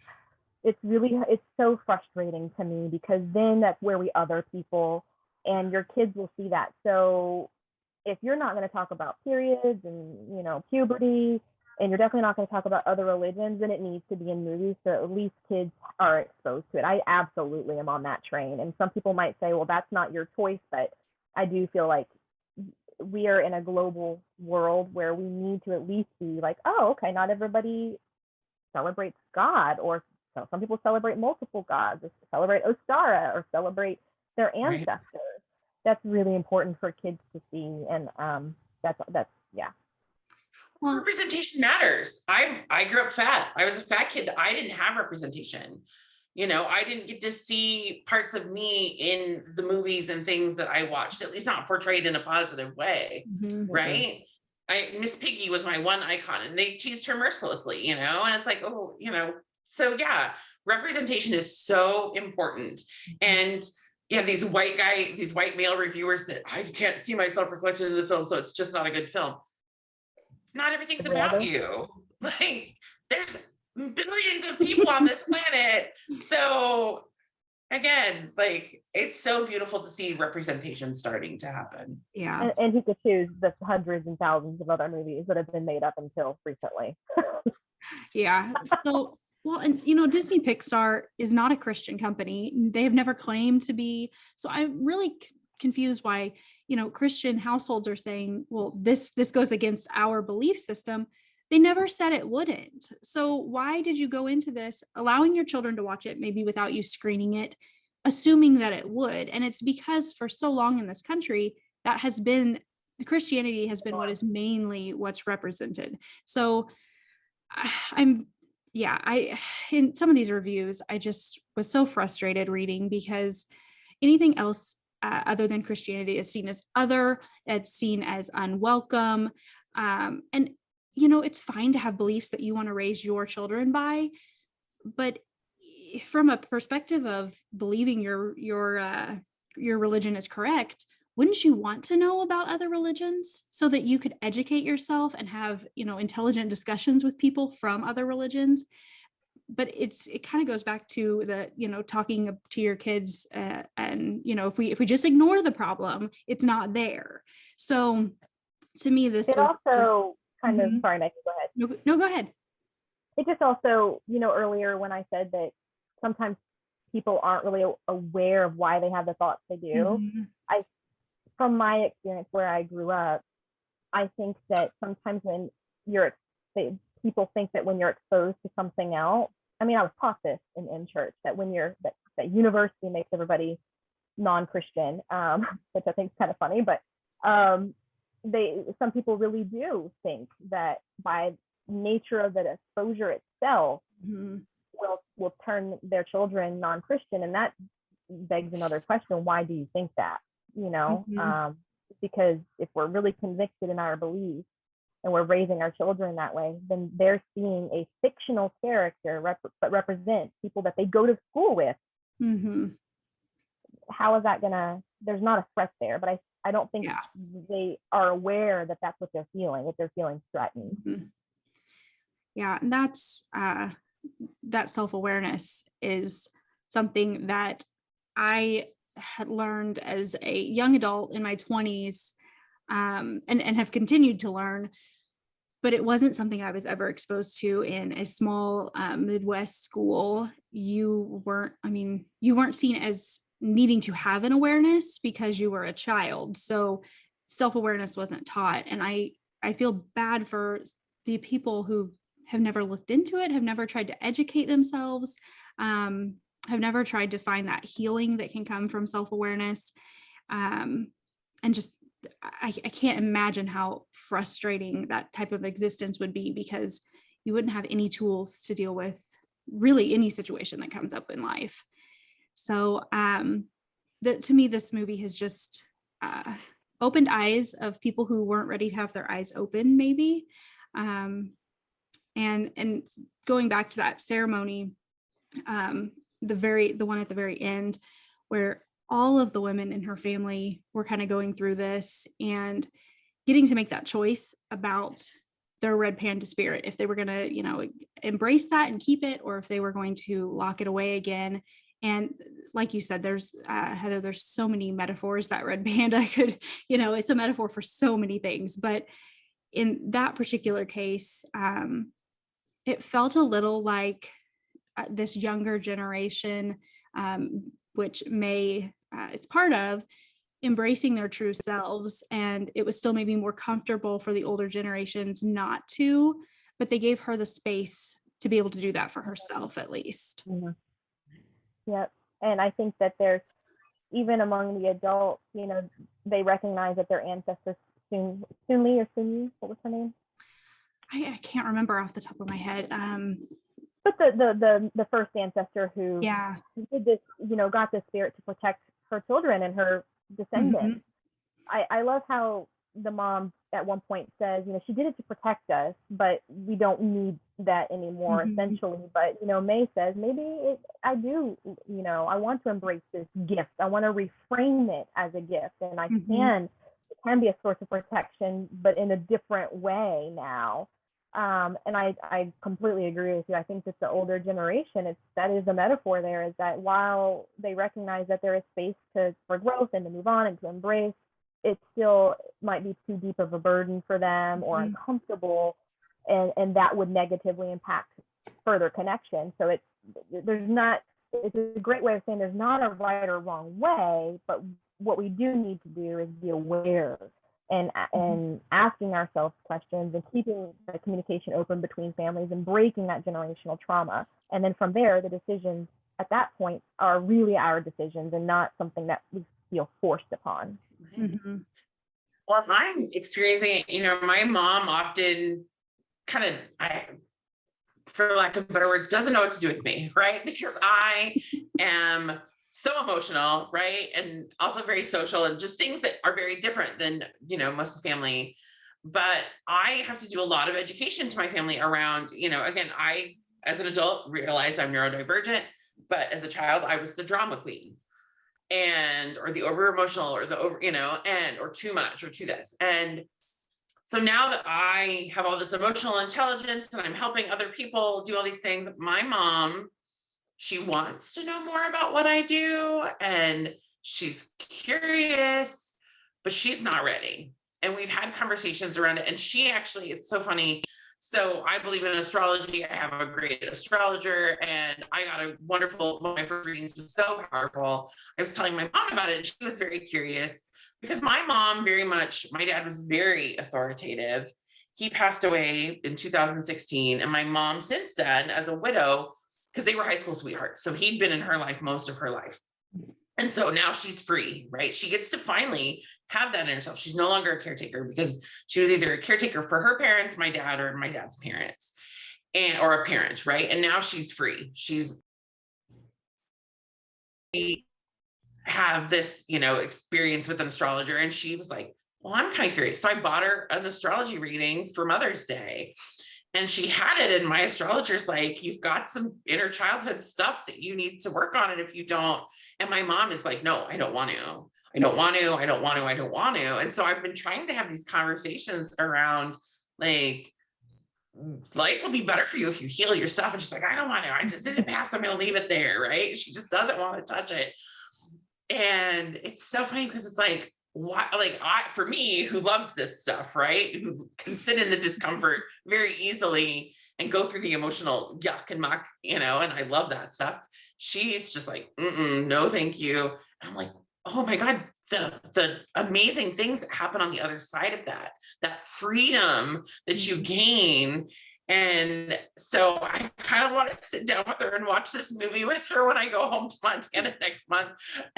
frustrating to me, because then that's where we other people, and your kids will see that. So if you're not going to talk about periods and puberty, and you're definitely not going to talk about other religions, then it needs to be in movies so at least kids are exposed to it. I absolutely am on that train. And some people might say, well, that's not your choice, but I do feel like we are in a global world where we need to at least be like, oh, okay, not everybody celebrates God, or so some people celebrate multiple gods, or celebrate Ostara, or celebrate their ancestors. Right. That's really important for kids to see, and that's yeah. Well, representation matters. I grew up fat. I was a fat kid. I didn't have representation. I didn't get to see parts of me in the movies and things that I watched, at least not portrayed in a positive way, mm-hmm. right? Miss Piggy was my one icon, and they teased her mercilessly, and it's like, oh, so yeah, representation is so important. And yeah, these white male reviewers that I can't see myself reflected in the film, so it's just not a good film. Not everything's about you. Like, there's billions of people on this planet. So again, like, it's so beautiful to see representation starting to happen. Yeah. And he could choose the hundreds and thousands of other movies that have been made up until recently. Yeah. So, well, and Disney Pixar is not a Christian company. They have never claimed to be. So I'm really confused why Christian households are saying, well, this goes against our belief system. They never said it wouldn't. So why did you go into this allowing your children to watch it, maybe without you screening it, assuming that it would? And it's because for so long in this country, that has been, Christianity has been what is mainly what's represented. So in some of these reviews, I just was so frustrated reading, because anything else other than Christianity is seen as other, it's seen as unwelcome. And it's fine to have beliefs that you want to raise your children by, but from a perspective of believing your religion is correct, wouldn't you want to know about other religions so that you could educate yourself and have, intelligent discussions with people from other religions? But it kind of goes back to the, talking to your kids, and, if we just ignore the problem, it's not there. So to me, this it was also kind of, Mhm. sorry, Nikki, go ahead. No, go ahead. It just also, earlier when I said that sometimes people aren't really aware of why they have the thoughts they do. Mhm. From my experience where I grew up, I think that sometimes when people think that when you're exposed to something else, I mean, I was taught this in church, that when that university makes everybody non-Christian, which I think is kind of funny, but some people really do think that by nature of the exposure itself Mhm. will turn their children non-Christian. And that begs another question: why do you think that? Mhm. Because if we're really convicted in our beliefs and we're raising our children that way, then they're seeing a fictional character but represent people that they go to school with. Mhm. How is that there's not a threat there, but I don't think Yeah. they are aware that that's what they're feeling, if they're feeling threatened. Mhm. Yeah, and that's that self-awareness is something that I had learned as a young adult in my 20s, and have continued to learn, but it wasn't something I was ever exposed to in a small Midwest school. You weren't seen as needing to have an awareness because you were a child. So self-awareness wasn't taught. And I feel bad for the people who have never looked into it, have never tried to educate themselves, have never tried to find that healing that can come from self-awareness. And just I can't imagine how frustrating that type of existence would be, because you wouldn't have any tools to deal with really any situation that comes up in life. So to me, this movie has just opened eyes of people who weren't ready to have their eyes open, maybe. And going back to that ceremony, the one at the very end, where all of the women in her family were kind of going through this and getting to make that choice about their red panda spirit, if they were going to, embrace that and keep it, or if they were going to lock it away again. And like you said, there's Heather, there's so many metaphors that red panda could, it's a metaphor for so many things. But in that particular case, it felt a little like this younger generation, which May is part of, embracing their true selves. And it was still maybe more comfortable for the older generations not to, but they gave her the space to be able to do that for herself, at least. Mm-hmm. Yep. And I think that there's, even among the adults, they recognize that their ancestors, Soonli or Soonyi, what was her name? I can't remember off the top of my head. But the first ancestor who did this, got the spirit to protect her children and her descendants. Mm-hmm. I love how the mom at one point says, she did it to protect us, but we don't need that anymore, mm-hmm. essentially. But, May says, maybe I do, I want to embrace this gift. I want to reframe it as a gift. And it can be a source of protection, but in a different way now. And I completely agree with you. I think that the older generation, that is the metaphor there, is that while they recognize that there is space for growth and to move on and to embrace, it still might be too deep of a burden for them or mm-hmm. uncomfortable, and that would negatively impact further connection. So it's a great way of saying there's not a right or wrong way, but what we do need to do is be aware and asking ourselves questions and keeping the communication open between families and breaking that generational trauma. And then from there, the decisions at that point are really our decisions and not something that we feel forced upon. Mm-hmm. Well, if I'm experiencing it, my mom often kind of, for lack of better words, doesn't know what to do with me, right? Because I am so emotional, right? And also very social, and just things that are very different than, most of the family. But I have to do a lot of education to my family around, again, I, as an adult, realized I'm neurodivergent, but as a child, I was the drama queen or the over emotional or the over, or too much or too this. And so now that I have all this emotional intelligence and I'm helping other people do all these things, my mom, she wants to know more about what I do and she's curious, but she's not ready. And we've had conversations around it. And she actually, it's so funny. So I believe in astrology. I have a great astrologer and I got a wonderful, one of my first readings was so powerful. I was telling my mom about it and she was very curious because my mom my dad was very authoritative. He passed away in 2016. And my mom since then, as a widow, because they were high school sweethearts. So he'd been in her life most of her life. And so now she's free, right? She gets to finally have that in herself. She's no longer a caretaker because she was either a caretaker for her parents, my dad, or my dad's parents, or a parent, right? And now she's free. Have this, experience with an astrologer. And she was like, well, I'm kind of curious. So I bought her an astrology reading for Mother's Day. And she had it, and my astrologer's like, you've got some inner childhood stuff that you need to work on. And if you don't, and my mom is like, no, I don't want to. I don't want to. I don't want to. I don't want to. And so I've been trying to have these conversations around like, life will be better for you if you heal your stuff. And she's like, I don't want to. I just in the past, I'm going to leave it there. Right. She just doesn't want to touch it. And it's so funny because it's like, why, like for me, who loves this stuff, right? Who can sit in the discomfort very easily and go through the emotional yuck and muck, and I love that stuff. She's just like, no, thank you. And I'm like, oh my God, the amazing things that happen on the other side of that freedom that you gain. And so I kind of want to sit down with her and watch this movie with her when I go home to Montana next month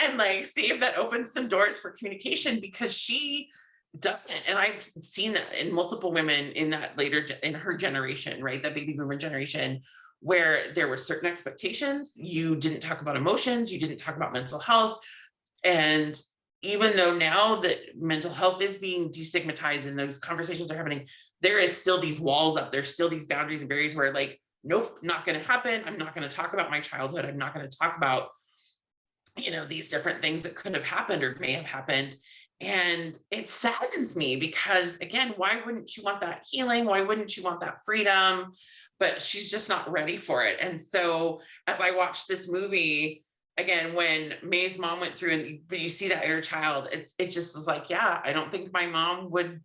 and like see if that opens some doors for communication, because she doesn't. And I've seen that in multiple women in that in her generation, right? That baby boomer generation, where there were certain expectations. You didn't talk about emotions. You didn't talk about mental health. And even though now that mental health is being destigmatized and those conversations are happening, there is still these walls up. There's still these boundaries and barriers where like, nope, not going to happen. I'm not going to talk about my childhood. I'm not going to talk about, these different things that could have happened or may have happened. And it saddens me because, again, why wouldn't you want that healing? Why wouldn't you want that freedom? But she's just not ready for it. And so as I watched this movie, again, when May's mom went through and you see that inner child, it just was like, yeah, I don't think my mom would,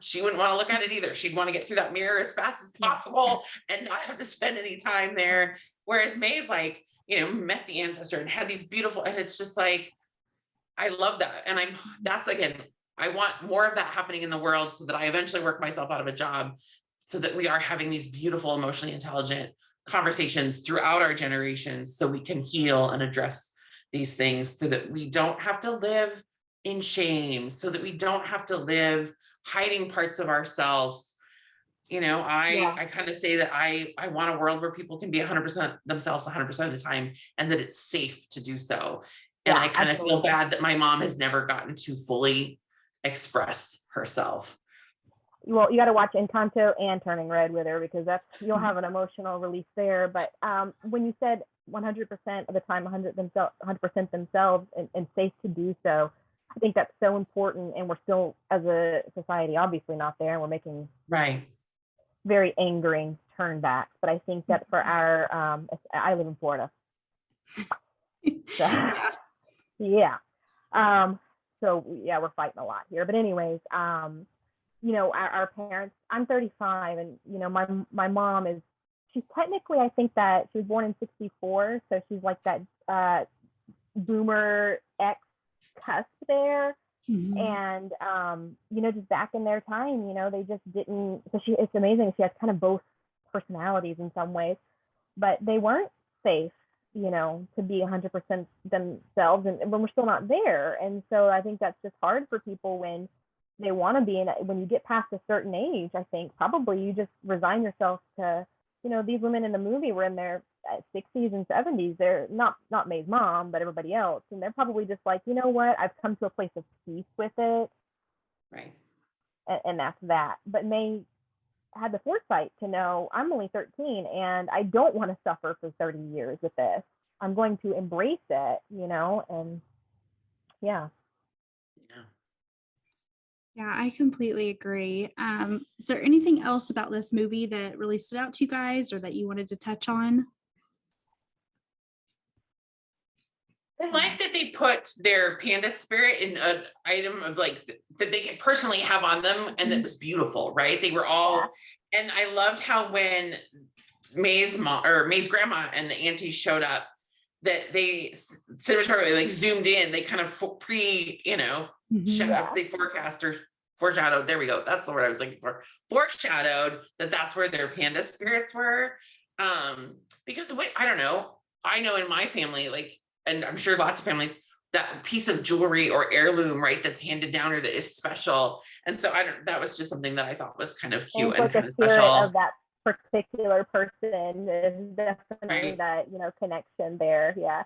she wouldn't want to look at it either. She'd want to get through that mirror as fast as possible and not have to spend any time there. Whereas May's like, met the ancestor and had these beautiful, and it's just like, I love that. And I want more of that happening in the world so that I eventually work myself out of a job so that we are having these beautiful, emotionally intelligent conversations throughout our generations so we can heal and address these things so that we don't have to live in shame, so that we don't have to live hiding parts of ourselves. I kind of say that I want a world where people can be 100% themselves 100% of the time, and that it's safe to do so. And I kind of feel bad that my mom has never gotten to fully express herself. Well, you got to watch Encanto and Turning Red with her, because you'll have an emotional release there. But when you said 100% of the time, 100% themselves and safe to do so, I think that's so important. And we're still, as a society, obviously not there. And we're making very angering turnbacks. But I think that for I live in Florida. So, yeah. So we're fighting a lot here. But anyways, our parents, I'm 35, and, my mom she's technically, I think that she was born in 64. So she's like that boomer X cusp there. Mhm. And just back in their time, they just didn't. So it's amazing. She has kind of both personalities in some ways, but they weren't safe, to be 100% themselves, and when we're still not there. And so I think that's just hard for people when they want to be. And when you get past a certain age, I think probably you just resign yourself to, these women in the movie were in their 60s and 70s. They're not May's mom, but everybody else. And they're probably just like, you know what? I've come to a place of peace with it. Right. And that's that. But May had the foresight to know I'm only 13 and I don't want to suffer for 30 years with this. I'm going to embrace it, and yeah. Yeah, I completely agree. Is there anything else about this movie that really stood out to you guys or that you wanted to touch on? I like that they put their panda spirit in an item of like that they could personally have on them, and it was beautiful, right? They were all, and I loved how when May's mom or May's grandma and the auntie showed up, that they cinematography like zoomed in, they kind of they forecast or foreshadowed. There we go. That's the word I was looking for. Foreshadowed that's where their panda spirits were. Because I don't know. I know in my family, like, and I'm sure lots of families, that piece of jewelry or heirloom, right, that's handed down or that is special. And so that was just something that I thought was kind of cute and kind of special. Of that particular person is definitely that, connection there. Yeah.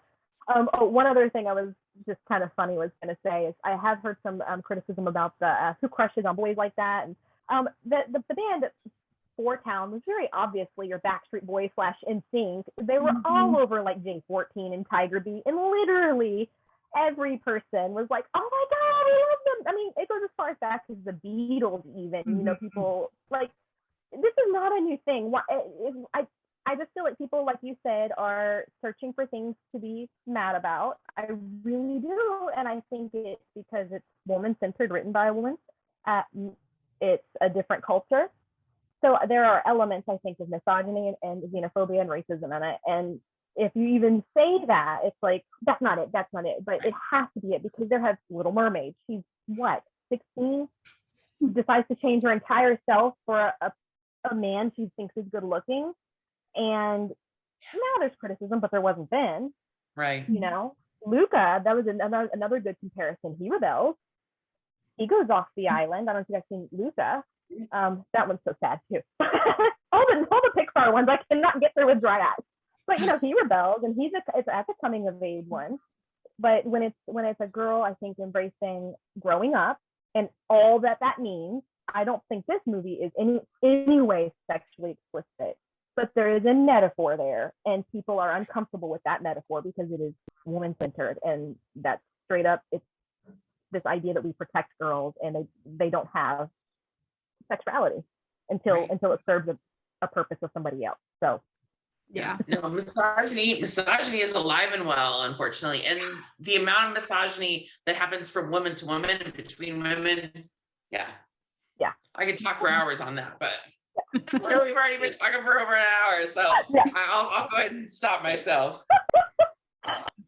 One other thing I was just kind of funny was going to say is I have heard some criticism about the who crushes on boys like that. And the band Four Town was very obviously your Backstreet Boys / NSYNC. They were all over like J14 and Tiger Beat, and literally every person was like, "Oh my God, I love them." I mean, it goes as far as back as the Beatles, even. People like this is not a new thing. I just feel like people, like you said, are searching for things to be mad about. I really do, and I think it's because it's woman-centered, written by a woman. It's a different culture. So there are elements, I think, of misogyny and xenophobia and racism in it. And if you even say that, it's like, that's not it. But it has to be it, because there has Little Mermaid. She's what, 16? Decides to change her entire self for a man she thinks is good looking. And now there's criticism, but there wasn't then. Right. Luca, that was another good comparison. He rebels. He goes off the island. I don't know if you guys seen Luca. That one's so sad too. all the Pixar ones I cannot get through with dry eyes. But he rebels, and it's a coming of age one. But when it's a girl, I think embracing growing up and all that means. I don't think this movie is any way sexually explicit, but there is a metaphor there, and people are uncomfortable with that metaphor because it is woman centered, and that's straight up. It's this idea that we protect girls, and they don't have sexuality until it serves a purpose of somebody else. So yeah, no, misogyny is alive and well, unfortunately, and the amount of misogyny that happens from woman to woman and between women, yeah, I could talk for hours on that, but we've already been talking for over an hour, so I'll go ahead and stop myself.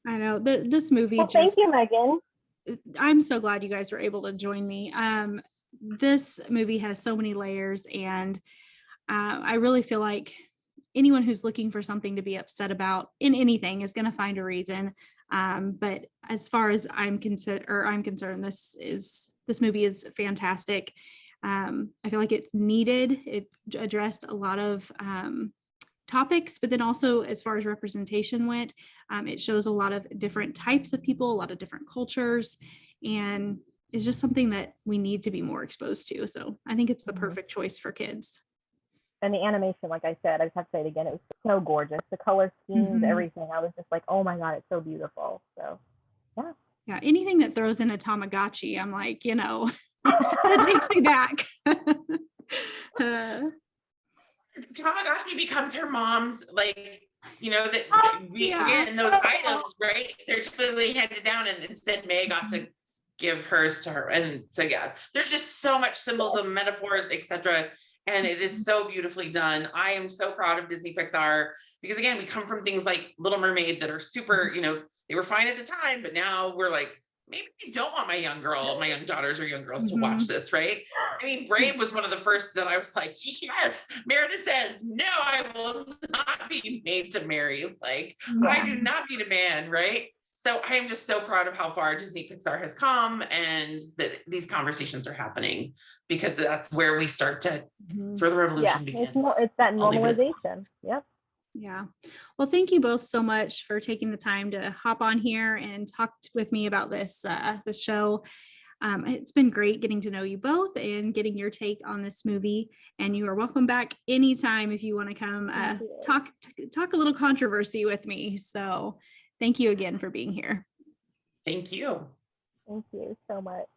I know this movie. Well, thank you, Megan. I'm so glad you guys were able to join me. This movie has so many layers, and I really feel like anyone who's looking for something to be upset about in anything is going to find a reason. But as far as I'm concerned, this movie is fantastic. I feel like it's needed. It addressed a lot of topics, but then also as far as representation went, it shows a lot of different types of people, a lot of different cultures, and it's just something that we need to be more exposed to. So I think it's the perfect choice for kids. And the animation, like I said, I just have to say it again, it was so gorgeous. The color schemes, everything. I was just like, oh my God, it's so beautiful. So yeah. Yeah, anything that throws in a Tamagotchi, I'm like, that takes me back. Tamagotchi becomes her mom's, again, those items, right? They're typically handed down, and instead May got to give hers to her. And so, yeah, there's just so much symbolism, metaphors, etc. And it is so beautifully done. I am so proud of Disney Pixar, because again, we come from things like Little Mermaid that are super, they were fine at the time, but now we're like, maybe I don't want my young daughters or young girls to Mhm. watch this, right? I mean, Brave was one of the first that I was like, yes, Meredith says, no, I will not be made to marry. Like, I do not need a man, right? So I am just so proud of how far Disney Pixar has come and that these conversations are happening, because that's where we start to, Mhm. it's where the Yeah, revolution begins. it's that I'll leave it at that. normalization. Yep. Yeah. Well, thank you both so much for taking the time to hop on here and talk with me about this show. It's been great getting to know you both and getting your take on this movie. And you are welcome back anytime if you want to come Thank you. talk a little controversy with me. So thank you again for being here. Thank you. Thank you so much.